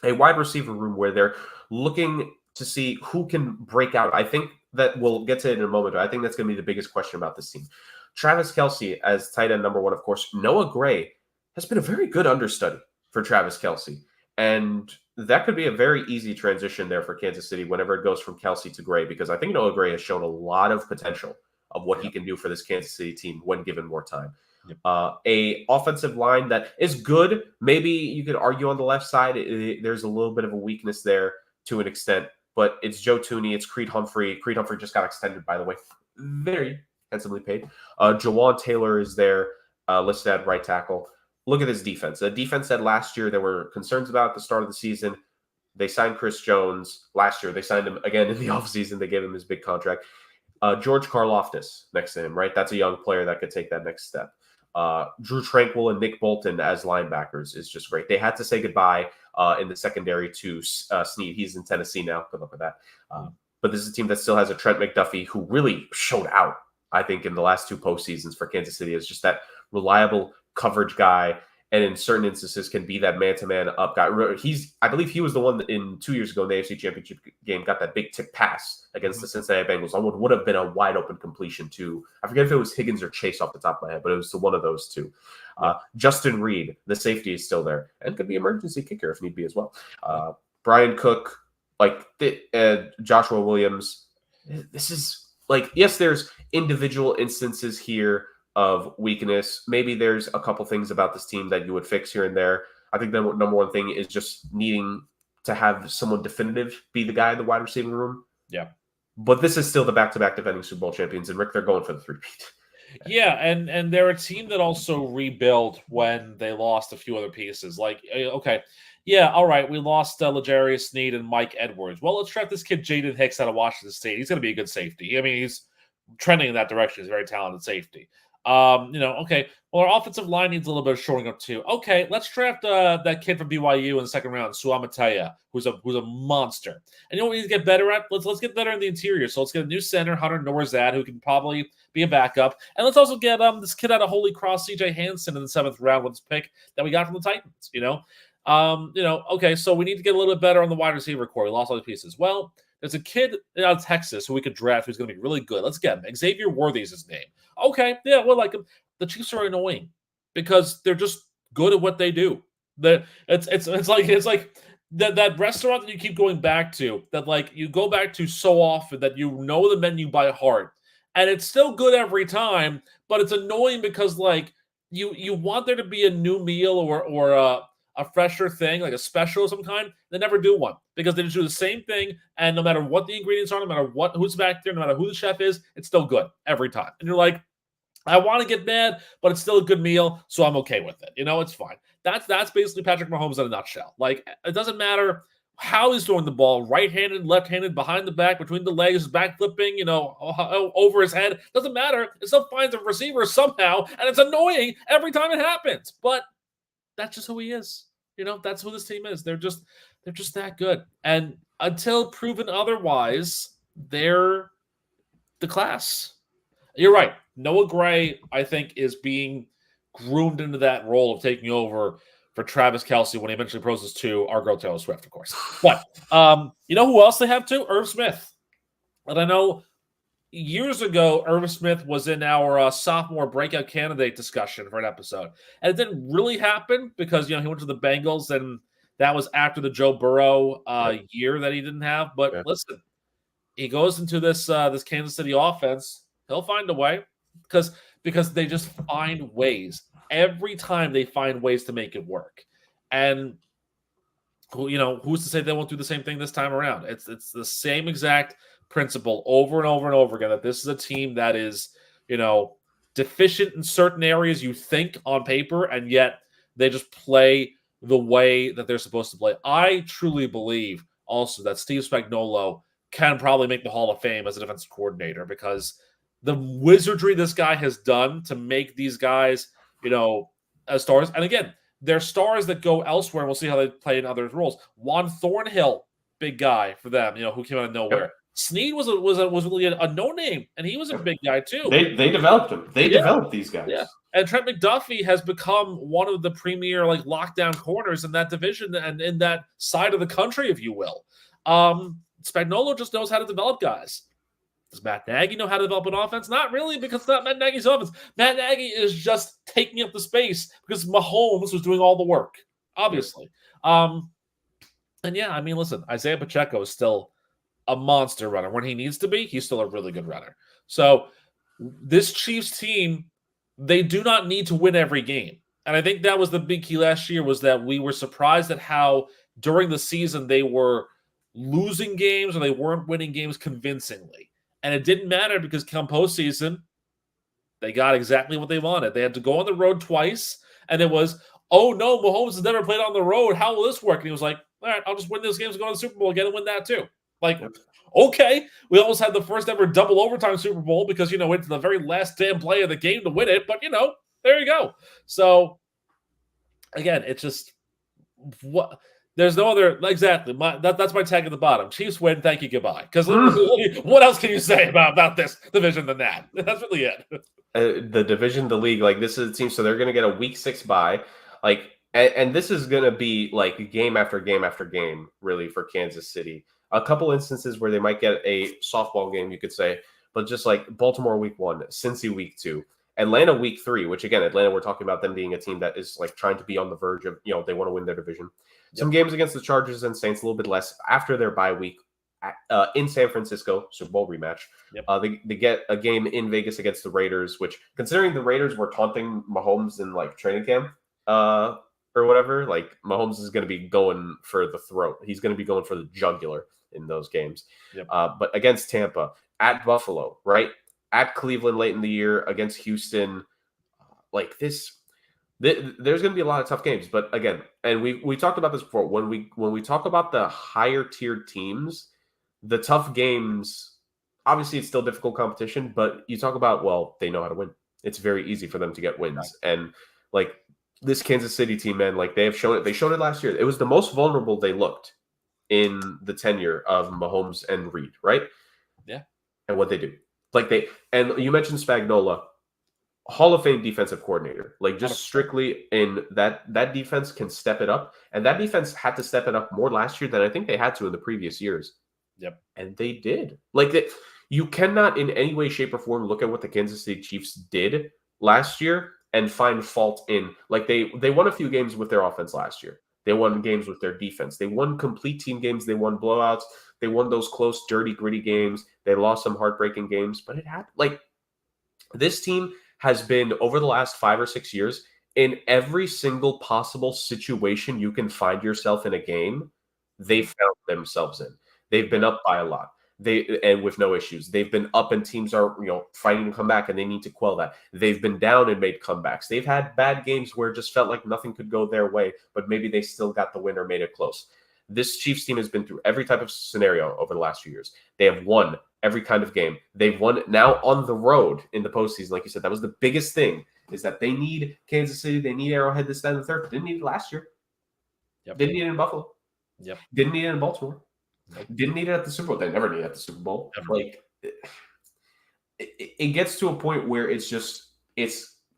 A wide receiver room where they're looking to see who can break out. I think that we'll get to it in a moment, but I think that's going to be the biggest question about this team. Travis Kelce as tight end number one, of course. Noah Gray has been a very good understudy for Travis Kelce. And that could be a very easy transition there for Kansas City whenever it goes from Kelce to Gray, because I think Noah Gray has shown a lot of potential of what he can do for this Kansas City team when given more time. A offensive line that is good. Maybe you could argue on the left side, there's a little bit of a weakness there to an extent, but it's Joe Thuney, it's Creed Humphrey. Creed Humphrey just got extended, by the way, very handsomely paid. Jawan Taylor is there, listed at right tackle. Look at this defense. A defense that last year there were concerns about at the start of the season. They signed Chris Jones last year. They signed him again in the offseason. They gave him his big contract. George Karlaftis next to him, right? That's a young player that could take that next step. Drew Tranquill and Nick Bolton as linebackers is just great. They had to say goodbye in the secondary to Snead. He's in Tennessee now. Good luck with that. But this is a team that still has a Trent McDuffie who really showed out, I think, in the last two postseasons for Kansas City as just that reliable coverage guy, and in certain instances can be that man-to-man up guy. I believe he was the one that in 2 years ago in the AFC Championship game got that big tip pass against the Cincinnati Bengals on what would have been a wide-open completion to, I forget if it was Higgins or Chase off the top of my head, but it was to one of those two. Justin Reed, the safety, is still there, and could be emergency kicker if need be as well. Brian Cook, Joshua Williams. This is like, yes, there's individual instances here of weakness. Maybe there's a couple things about this team that you would fix here and there. I think the number one thing is just needing to have someone definitive be the guy in the wide receiving room. Yeah. But this is still the back-to-back defending Super Bowl champions, and Rick, they're going for the three-peat. Yeah, and they're a team that also rebuilt when they lost a few other pieces. Like, okay, yeah, all right, we lost L'Jarius Sneed and Mike Edwards. Well, let's draft this kid Jaden Hicks out of Washington State. He's going to be a good safety. I mean, he's trending in that direction. He's a very talented safety. Okay, well, our offensive line needs a little bit of shoring up too. Okay, let's draft that kid from BYU in the second round, Suamatea, who's a monster. And you know what we need to get better at? Let's get better in the interior. So let's get a new center, Hunter Norzad, who can probably be a backup. And let's also get this kid out of Holy Cross, CJ Hansen, in the 7th round with this pick that we got from the Titans. Okay, so we need to get a little bit better on the wide receiver core. We lost all the pieces. Well, there's a kid out of Texas who we could draft who's going to be really good. Let's get him. Xavier Worthy is his name. Okay, yeah, we'll like him. The Chiefs are annoying because they're just good at what they do. It's like that restaurant that you keep going back to, that like you go back to so often that you know the menu by heart, and it's still good every time, but it's annoying because like you want there to be a new meal or a fresher thing, like a special of some kind. They never do one because they just do the same thing, and no matter what the ingredients are, no matter who's back there, no matter who the chef is, it's still good every time. And you're like, I want to get mad, but it's still a good meal, so I'm okay with it. It's fine. That's basically Patrick Mahomes in a nutshell. Like, it doesn't matter how he's throwing the ball, right-handed, left-handed, behind the back, between the legs, back flipping, over his head. Doesn't matter. It still finds a receiver somehow, and it's annoying every time it happens. But that's just who he is. That's who this team is. They're just that good. And until proven otherwise, they're the class. You're right. Noah Gray, I think, is being groomed into that role of taking over for Travis Kelce when he eventually proposes to our girl Taylor Swift, of course. But you know who else they have too? Irv Smith. And I know years ago, Irv Smith was in our sophomore breakout candidate discussion for an episode. And it didn't really happen because, he went to the Bengals, and that was after the Joe Burrow year that he didn't have. But listen, he goes into this Kansas City offense. He'll find a way because they just find ways. Every time they find ways to make it work. And who's to say they won't do the same thing this time around? It's the same exact principle over and over and over again, that this is a team that is, deficient in certain areas you think on paper, and yet they just play the way that they're supposed to play. I truly believe also that Steve Spagnuolo can probably make the Hall of Fame as a defensive coordinator, because the wizardry this guy has done to make these guys, as stars. And again, they're stars that go elsewhere. We'll see how they play in other roles. Juan Thornhill, big guy for them, who came out of nowhere. Yep. Snead was really a no-name, and he was a big guy too. They developed him. They developed these guys. Yeah. And Trent McDuffie has become one of the premier lockdown corners in that division and in that side of the country, if you will. Spagnuolo just knows how to develop guys. Does Matt Nagy know how to develop an offense? Not really, because it's not Matt Nagy's offense. Matt Nagy is just taking up the space because Mahomes was doing all the work, obviously. And yeah, I mean, listen, Isaiah Pacheco is still a monster runner. When he needs to be, he's still a really good runner. So this Chiefs team, they do not need to win every game. And I think that was the big key last year, was that we were surprised at how during the season they were losing games or they weren't winning games convincingly. And it didn't matter because come postseason, they got exactly what they wanted. They had to go on the road twice, and it was, oh no, Mahomes has never played on the road. How will this work? And he was like, all right, I'll just win those games and go to the Super Bowl again and win that too. Okay. We almost had the first ever double overtime Super Bowl because, went to the very last damn play of the game to win it. But, there you go. So, again, it's just what – there's no other – exactly. That's my tag at the bottom. Chiefs win, thank you, goodbye. Because what else can you say about this division than that? That's really it. The division, the league, this is a team, so they're going to get a week 6 bye. And this is going to be game after game after game, really, for Kansas City. A couple instances where they might get a softball game, you could say, but just Baltimore week 1, Cincy week 2, Atlanta week 3, which again, Atlanta, we're talking about them being a team that is trying to be on the verge of, they want to win their division. Some games against the Chargers and Saints, a little bit less after their bye week. in San Francisco, Super Bowl rematch. Yep. They get a game in Vegas against the Raiders, which, considering the Raiders were taunting Mahomes in like training camp or whatever, like Mahomes is going to be going for the throat. He's going to be going for the jugular in those games. Yep. But against Tampa, at Buffalo, right? At Cleveland late in the year, against Houston, like this. There's going to be a lot of tough games, but again, and we talked about this before. When we talk about the higher tiered teams, the tough games, obviously it's still difficult competition, but you talk about, well, they know how to win. It's very easy for them to get wins, right. And like this Kansas City team, man, like they have shown it. They showed it last year. It was the most vulnerable they looked in the tenure of Mahomes and Reed, right? Yeah, and what they do, like and you mentioned Spagnuolo. Hall of Fame defensive coordinator, like just strictly in that defense can step it up. And that defense had to step it up more last year than I think they had to in the previous years. Yep. And they did. Like that, you cannot in any way, shape, or form look at what the Kansas City Chiefs did last year and find fault in, like they won a few games with their offense last year. They won games with their defense. They won complete team games. They won blowouts. They won those close, dirty, gritty games. They lost some heartbreaking games, but it happened. Like this team has been, over the last 5 or 6 years, in every single possible situation you can find yourself in a game, they found themselves in. They've been up by a lot. And with no issues. They've been up and teams are, fighting to come back and they need to quell that. They've been down and made comebacks. They've had bad games where it just felt like nothing could go their way, but maybe they still got the win or made it close. This Chiefs team has been through every type of scenario over the last few years. They have won every kind of game. They've won now on the road in the postseason. Like you said, that was the biggest thing, is that they need Kansas City. They need Arrowhead this, that, and the third. Didn't need it last year. Yep. Didn't need it in Buffalo. Yep. Didn't need it in Baltimore. Nope. Didn't need it at the Super Bowl. They never need it at the Super Bowl. Never. Like it gets to a point where it's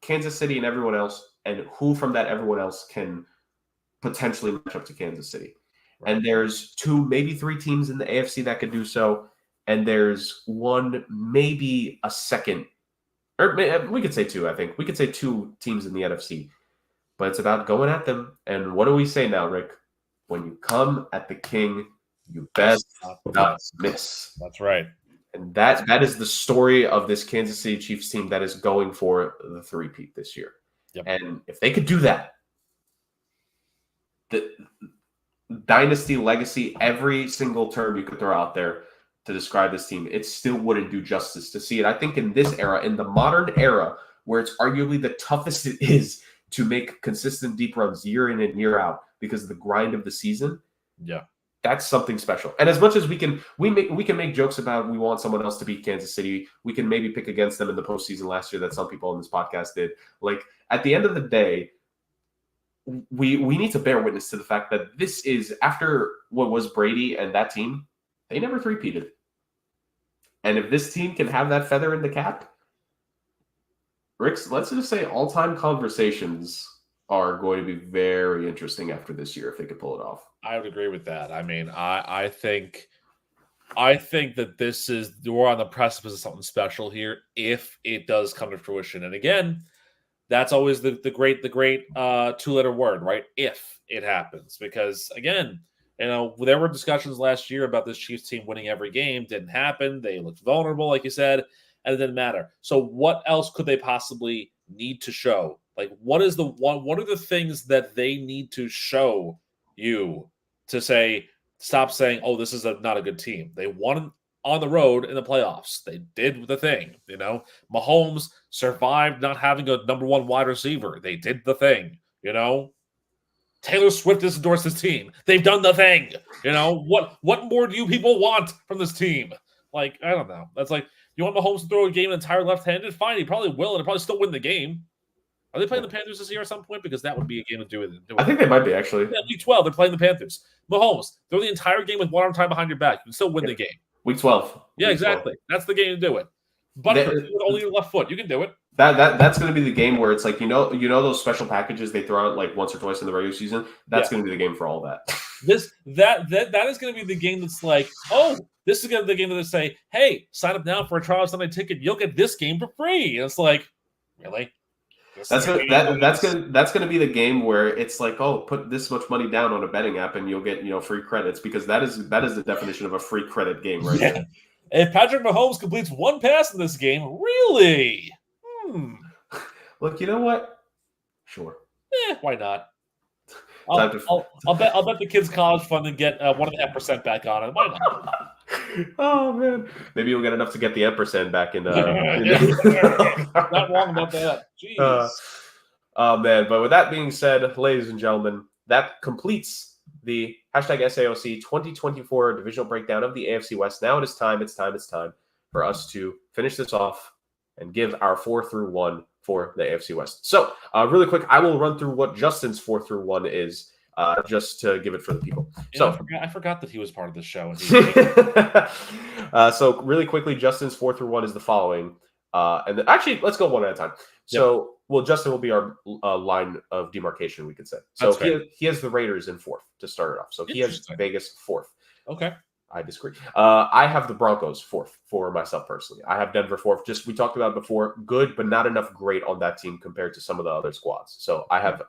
Kansas City and everyone else, and who from that everyone else can potentially match up to Kansas City. Right. And there's 2, maybe 3 teams in the AFC that could do so. And there's 1, maybe a second, or we could say 2, I think. We could say 2 teams in the NFC. But it's about going at them. And what do we say now, Rick? When you come at the king, you best not miss. That's right. And that is the story of this Kansas City Chiefs team that is going for the 3-peat this year. Yep. And if they could do that, the dynasty, legacy, every single term you could throw out there to describe this team, it still wouldn't do justice to see it. I think in this era, in the modern era, where it's arguably the toughest it is to make consistent deep runs year in and year out because of the grind of the season, yeah, that's something special. And as much as we can make jokes about we want someone else to beat Kansas City, we can maybe pick against them in the postseason last year that some people on this podcast did. Like at the end of the day, we need to bear witness to the fact that this is, after what was Brady and that team, they never 3-peated. And if this team can have that feather in the cap, Rick's, let's just say all-time conversations are going to be very interesting after this year if they could pull it off. I would agree with that. I mean, I think that we're on the precipice of something special here if it does come to fruition. And again, that's always the great 2-letter word, right? If it happens, because again, there were discussions last year about this Chiefs team winning every game. Didn't happen. They looked vulnerable, like you said, and it didn't matter. So what else could they possibly need to show? Like, what are the things that they need to show you to say, stop saying, oh, this is not a good team? They won on the road in the playoffs. They did the thing. Mahomes survived not having a number 1 wide receiver. They did the thing. Taylor Swift has endorsed this team. They've done the thing. What more do you people want from this team? Like, I don't know. That's like, you want Mahomes to throw a game entire left-handed? Fine, he probably will, and he'll probably still win the game. Are they playing the Panthers this year at some point? Because that would be a game to do it. I think they might be, actually. Yeah, Week 12, they're playing the Panthers. Mahomes, throw the entire game with one arm tied behind your back. You can still win the game. Week 12. Yeah, exactly. 12. That's the game to do it. But with only your left foot, you can do it. That's going to be the game where it's like, those special packages they throw out like once or twice in the regular season? That's going to be the game for all that. That is going to be the game that's like, oh, this is going to be the game that they say, hey, sign up now for a trial Sunday ticket. You'll get this game for free. And it's like, really? We'll see. That's gonna be the game where it's like, oh, put this much money down on a betting app and you'll get free credits, because that is the definition of a free credit game right there. If Patrick Mahomes completes one pass in this game, really? Look, you know what? Sure. Why not? I'll bet the kids' college fund and get 1.5% back on it. Why not? Oh man, maybe you'll get enough to get the ampersand back in. Not wrong about that. Jeez. Oh man, but with that being said, ladies and gentlemen, that completes the #SAOC 2024 divisional breakdown of the AFC West. Now it's time for us to finish this off and give our 4 through 1 for the AFC West. So, really quick, I will run through what Justin's 4 through 1 is, just to give it for the people. So I forgot that he was part of the show. So really quickly, Justin's 4 through 1 is the following. And then, actually, let's go one at a time. So, Justin will be our line of demarcation, we could say. So he has the Raiders in 4th to start it off. So he has Vegas 4th. Okay. I disagree. I have the Broncos 4th for myself personally. I have Denver 4th. Just, we talked about it before, good, but not enough great on that team compared to some of the other squads. So I have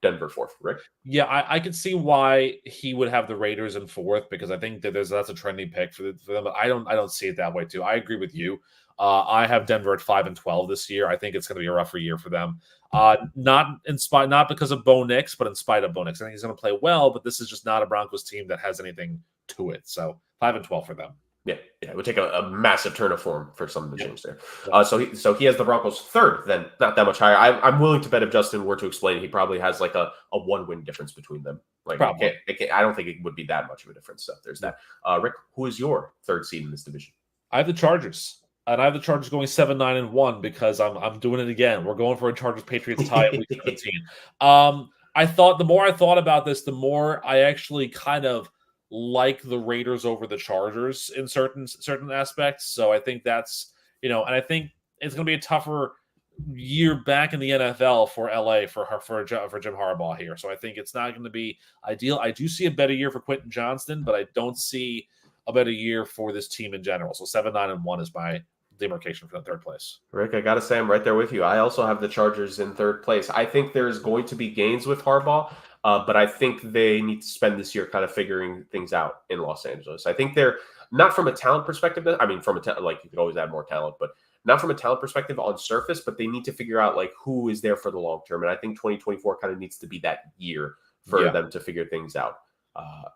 Denver 4th, Rick. Yeah, I can see why he would have the Raiders in 4th, because I think that that's a trendy pick for them. But I don't see it that way too. I agree with you. I have Denver at 5-12 this year. I think it's going to be a rougher year for them. Not because of Bo Nix, but in spite of Bo Nix. I think he's going to play well, but this is just not a Broncos team that has anything to it. So 5-12 for them. Yeah, it would take a massive turn of form for something to change there. So he has the Broncos 3rd, then not that much higher. I'm willing to bet if Justin were to explain, he probably has like a 1-win difference between them. Like, I don't think it would be that much of a difference. So there's that. Rick, who is your 3rd seed in this division? I have the Chargers. And I have the Chargers going 7-9-1 because I'm doing it again. We're going for a Chargers-Patriots tie at week 17. The more I thought about this, the more I actually kind of like the Raiders over the Chargers in certain aspects. So I think that's, and I think it's going to be a tougher year back in the NFL for LA for Jim Harbaugh here. So I think it's not going to be ideal. I do see a better year for Quentin Johnston, but I don't see a better year for this team in general. So 7-9-1 is my demarcation for the 3rd place. Rick, I gotta say I'm right there with you. I also have the Chargers in 3rd place. I think there's going to be gains with Harbaugh, but I think they need to spend this year kind of figuring things out in Los Angeles. I think they're not from a talent perspective. I mean, like, you could always add more talent, but not from a talent perspective on surface, but they need to figure out like who is there for the long term. And I think 2024 kind of needs to be that year for them to figure things out.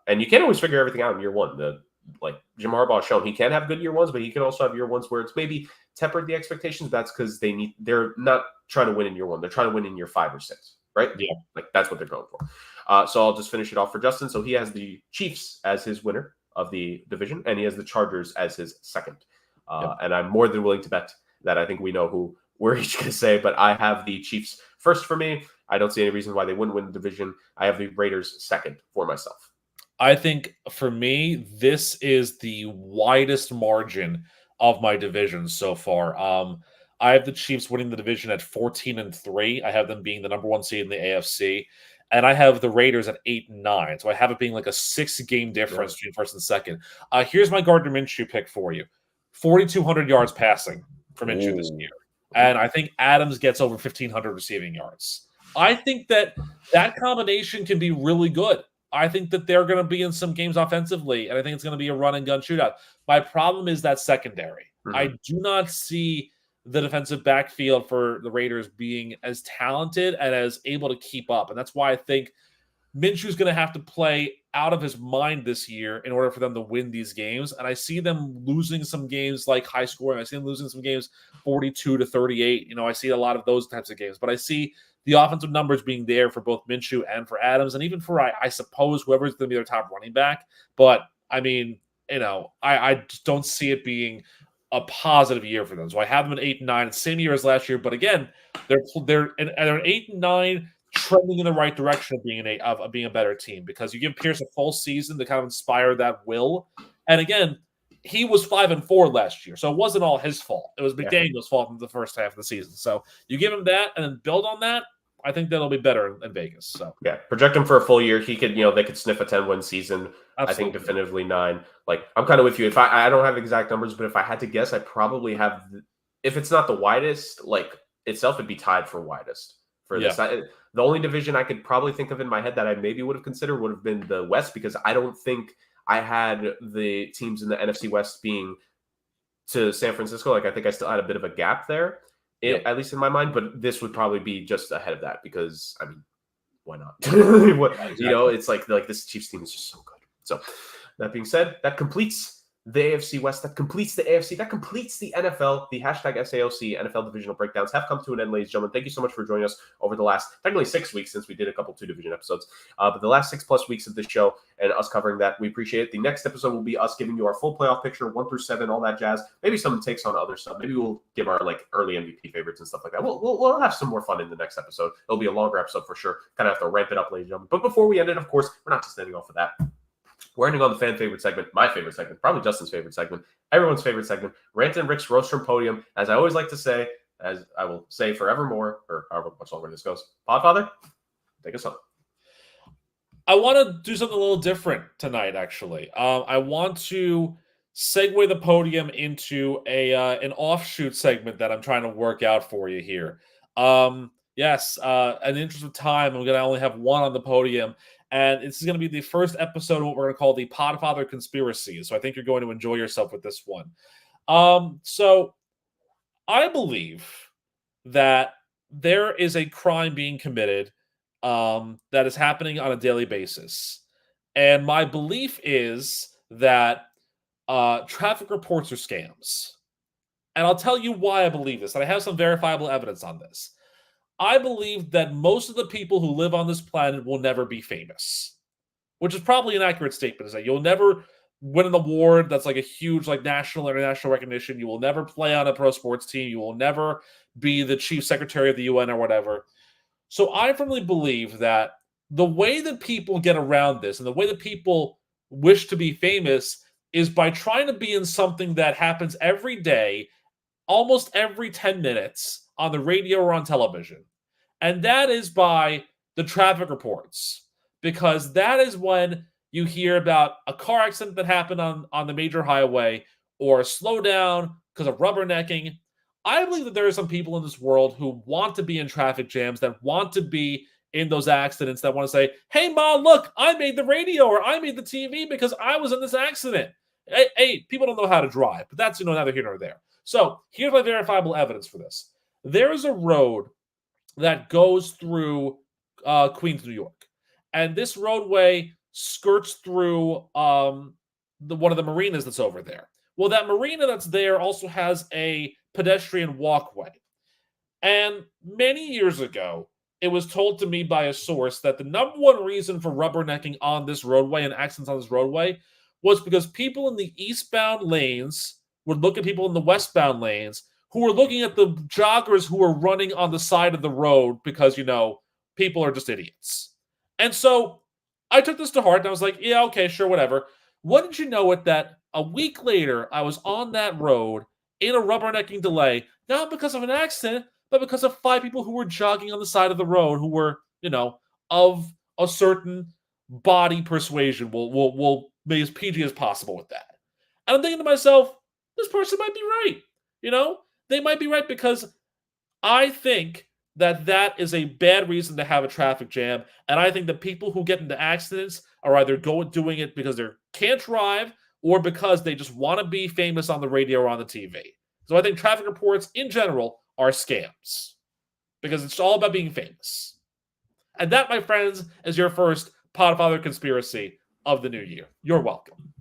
And you can't always figure everything out in year one. Like Jim Harbaugh has shown, he can have good year ones, but he can also have year ones where it's maybe tempered the expectations. That's because they're not trying to win in year 1. They're trying to win in year 5 or 6, right? Yeah. Like, that's what they're going for. So I'll just finish it off for Justin. So he has the Chiefs as his winner of the division, and he has the Chargers as his 2nd. And I'm more than willing to bet that I think we know who we're each going to say, but I have the Chiefs 1st for me. I don't see any reason why they wouldn't win the division. I have the Raiders 2nd for myself. I think for me, this is the widest margin of my division so far. I have the Chiefs winning the division at 14-3. I have them being the number 1 seed in the AFC. And I have the Raiders at 8-9. So I have it being like a 6-game difference between 1st and 2nd. Here's my Gardner Minshew pick for you. 4,200 yards passing for Minshew this year. And I think Adams gets over 1,500 receiving yards. I think that combination can be really good. I think that they're going to be in some games offensively, and I think it's going to be a run-and-gun shootout. My problem is that secondary. Mm-hmm. I do not see the defensive backfield for the Raiders being as talented and as able to keep up, and that's why I think Minshew's going to have to play out of his mind this year in order for them to win these games, and I see them losing some games like high scoring. I see them losing some games 42-38. I see a lot of those types of games, but I see the offensive numbers being there for both Minshew and for Adams, and even for, I suppose, whoever's going to be their top running back. But, I mean, I just don't see it being a positive year for them. So I have them at 8-9, same year as last year. But again, they're 8-9, trending in the right direction of being a better team, because you give Pierce a full season to kind of inspire that will. And again, he was 5-4 last year, so it wasn't all his fault. It was McDaniel's fault in the first half of the season. So you give him that and then build on that. I think that'll be better in Vegas. So project him for a full year. He could, they could sniff a 10-win season. Absolutely. I think definitively 9. Like, I'm kind of with you. If I don't have exact numbers, but if I had to guess, I probably have. If it's not the widest, like itself would be tied for widest for Yeah. this. The only division I could probably think of in my head that I maybe would have considered would have been the West, because I don't think I had the teams in the NFC West being to San Francisco. Like, I think I still had a bit of a gap there, Yep. at least in my mind. But this would probably be just ahead of that because, I mean, why not? Exactly. It's like this Chiefs team is just so good. So that being said, that completes the AFC West, that completes the AFC, that completes the NFL. The hashtag SAOC NFL divisional breakdowns have come to an end, ladies and gentlemen. Thank you so much for joining us over the last technically 6 weeks, since we did a couple 2-division episodes. But the last 6+ weeks of the show and us covering that, we appreciate it. The next episode will be us giving you our full playoff picture, 1 through 7, all that jazz. Maybe some takes on other stuff. Maybe we'll give our like early MVP favorites and stuff like that. We'll have some more fun in the next episode. It'll be a longer episode for sure. Kind of have to ramp it up, ladies and gentlemen. But before we end it, of course, we're not just ending off of that. We're ending on the fan favorite segment, my favorite segment, probably Justin's favorite segment, everyone's favorite segment, Rant and Rick's Roast from Podium. As I always like to say, as I will say forevermore, or however much longer this goes, Podfather, take us home. I want to do something a little different tonight, actually. I want to segue the podium into an offshoot segment that I'm trying to work out for you here. Yes, in the interest of time, I'm going to only have one on the podium, and this is going to be the first episode of what we're going to call the Podfather Conspiracy. So I think you're going to enjoy yourself with this one. So I believe that there is a crime being committed that is happening on a daily basis. And my belief is that traffic reports are scams. And I'll tell you why I believe this. And I have some verifiable evidence on this. I believe that most of the people who live on this planet will never be famous, which is probably an accurate statement. Is that you'll never win an award that's like a huge like national, international recognition. You will never play on a pro sports team. You will never be the chief secretary of the UN or whatever. So I firmly believe that the way that people get around this and the way that people wish to be famous is by trying to be in something that happens every day, almost every 10 minutes on the radio or on television. And that is by the traffic reports, because that is when you hear about a car accident that happened on the major highway or a slowdown because of rubbernecking. I believe that there are some people in this world who want to be in traffic jams, that want to be in those accidents, that want to say, hey, Ma, look, I made the radio or I made the TV because I was in this accident. Hey, people don't know how to drive, but that's, neither here nor there. So here's my verifiable evidence for this. There is a road that goes through Queens, New York. And this roadway skirts through one of the marinas that's over there. Well, that marina that's there also has a pedestrian walkway. And many years ago, it was told to me by a source that the number one reason for rubbernecking on this roadway and accidents on this roadway was because people in the eastbound lanes would look at people in the westbound lanes who were looking at the joggers who were running on the side of the road because, people are just idiots. And so I took this to heart and I was like, yeah, okay, sure, whatever. Wouldn't you know it that a week later, I was on that road in a rubbernecking delay, not because of an accident, but because of 5 people who were jogging on the side of the road who were, of a certain body persuasion. We'll be as PG as possible with that. And I'm thinking to myself, this person might be right. They might be right, because I think that is a bad reason to have a traffic jam. And I think that people who get into accidents are either doing it because they can't drive or because they just want to be famous on the radio or on the TV. So I think traffic reports in general are scams because it's all about being famous. And that, my friends, is your first Podfather Conspiracy of the new year. You're welcome.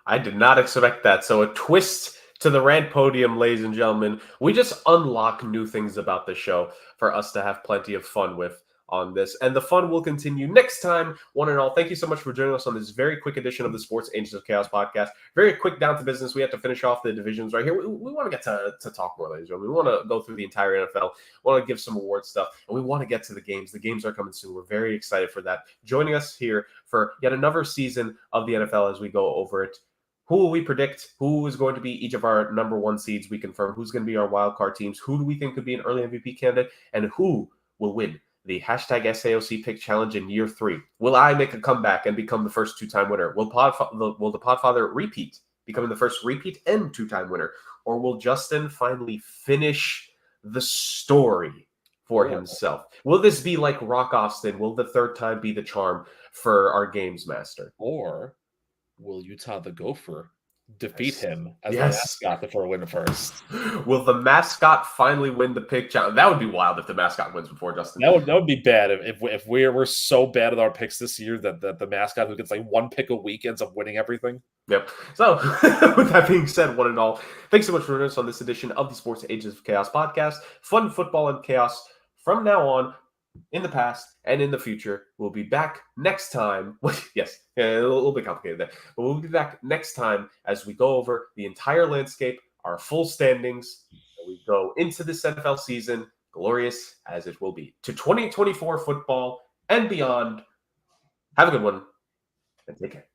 I did not expect that. So a twist to the rant podium, ladies and gentlemen. We just unlock new things about the show for us to have plenty of fun with on this. And the fun will continue next time, one and all. Thank you so much for joining us on this very quick edition of the Sports Agents of Chaos podcast. Very quick, down to business. We have to finish off the divisions right here. We want to get to talk more, ladies and gentlemen. We want to go through the entire NFL. We want to give some award stuff, and we want to get to the games. The games are coming soon. We're very excited for that. Joining us here for yet another season of the NFL as we go over it. Who will we predict? Who is going to be each of our number 1 seeds? We confirm who's going to be our wild card teams. Who do we think could be an early MVP candidate? And who will win the hashtag SAOC Pick Challenge in year 3? Will I make a comeback and become the first 2-time winner? Will the Podfather repeat, becoming the first repeat and 2-time winner? Or will Justin finally finish the story for Or- himself? Will this be like Rock Austin? Will the third time be the charm for our games master? Or will Utah the Gopher defeat Yes. him as Yes. the mascot for a win first? Will the mascot finally win the pick challenge? That would be wild if the mascot wins before Justin. That would be bad if we're so bad at our picks this year that the mascot who gets like one pick a week ends up winning everything. Yep. So, with that being said, one and all, thanks so much for joining us on this edition of the Sports Agents of Chaos podcast. Fun football and chaos from now on, in the past and in the future. We'll be back next time. Yes, a little bit complicated there, but we'll be back next time as we go over the entire landscape, our full standings, and we go into this NFL season, glorious as it will be, to 2024 football and beyond. Have a good one, and take care.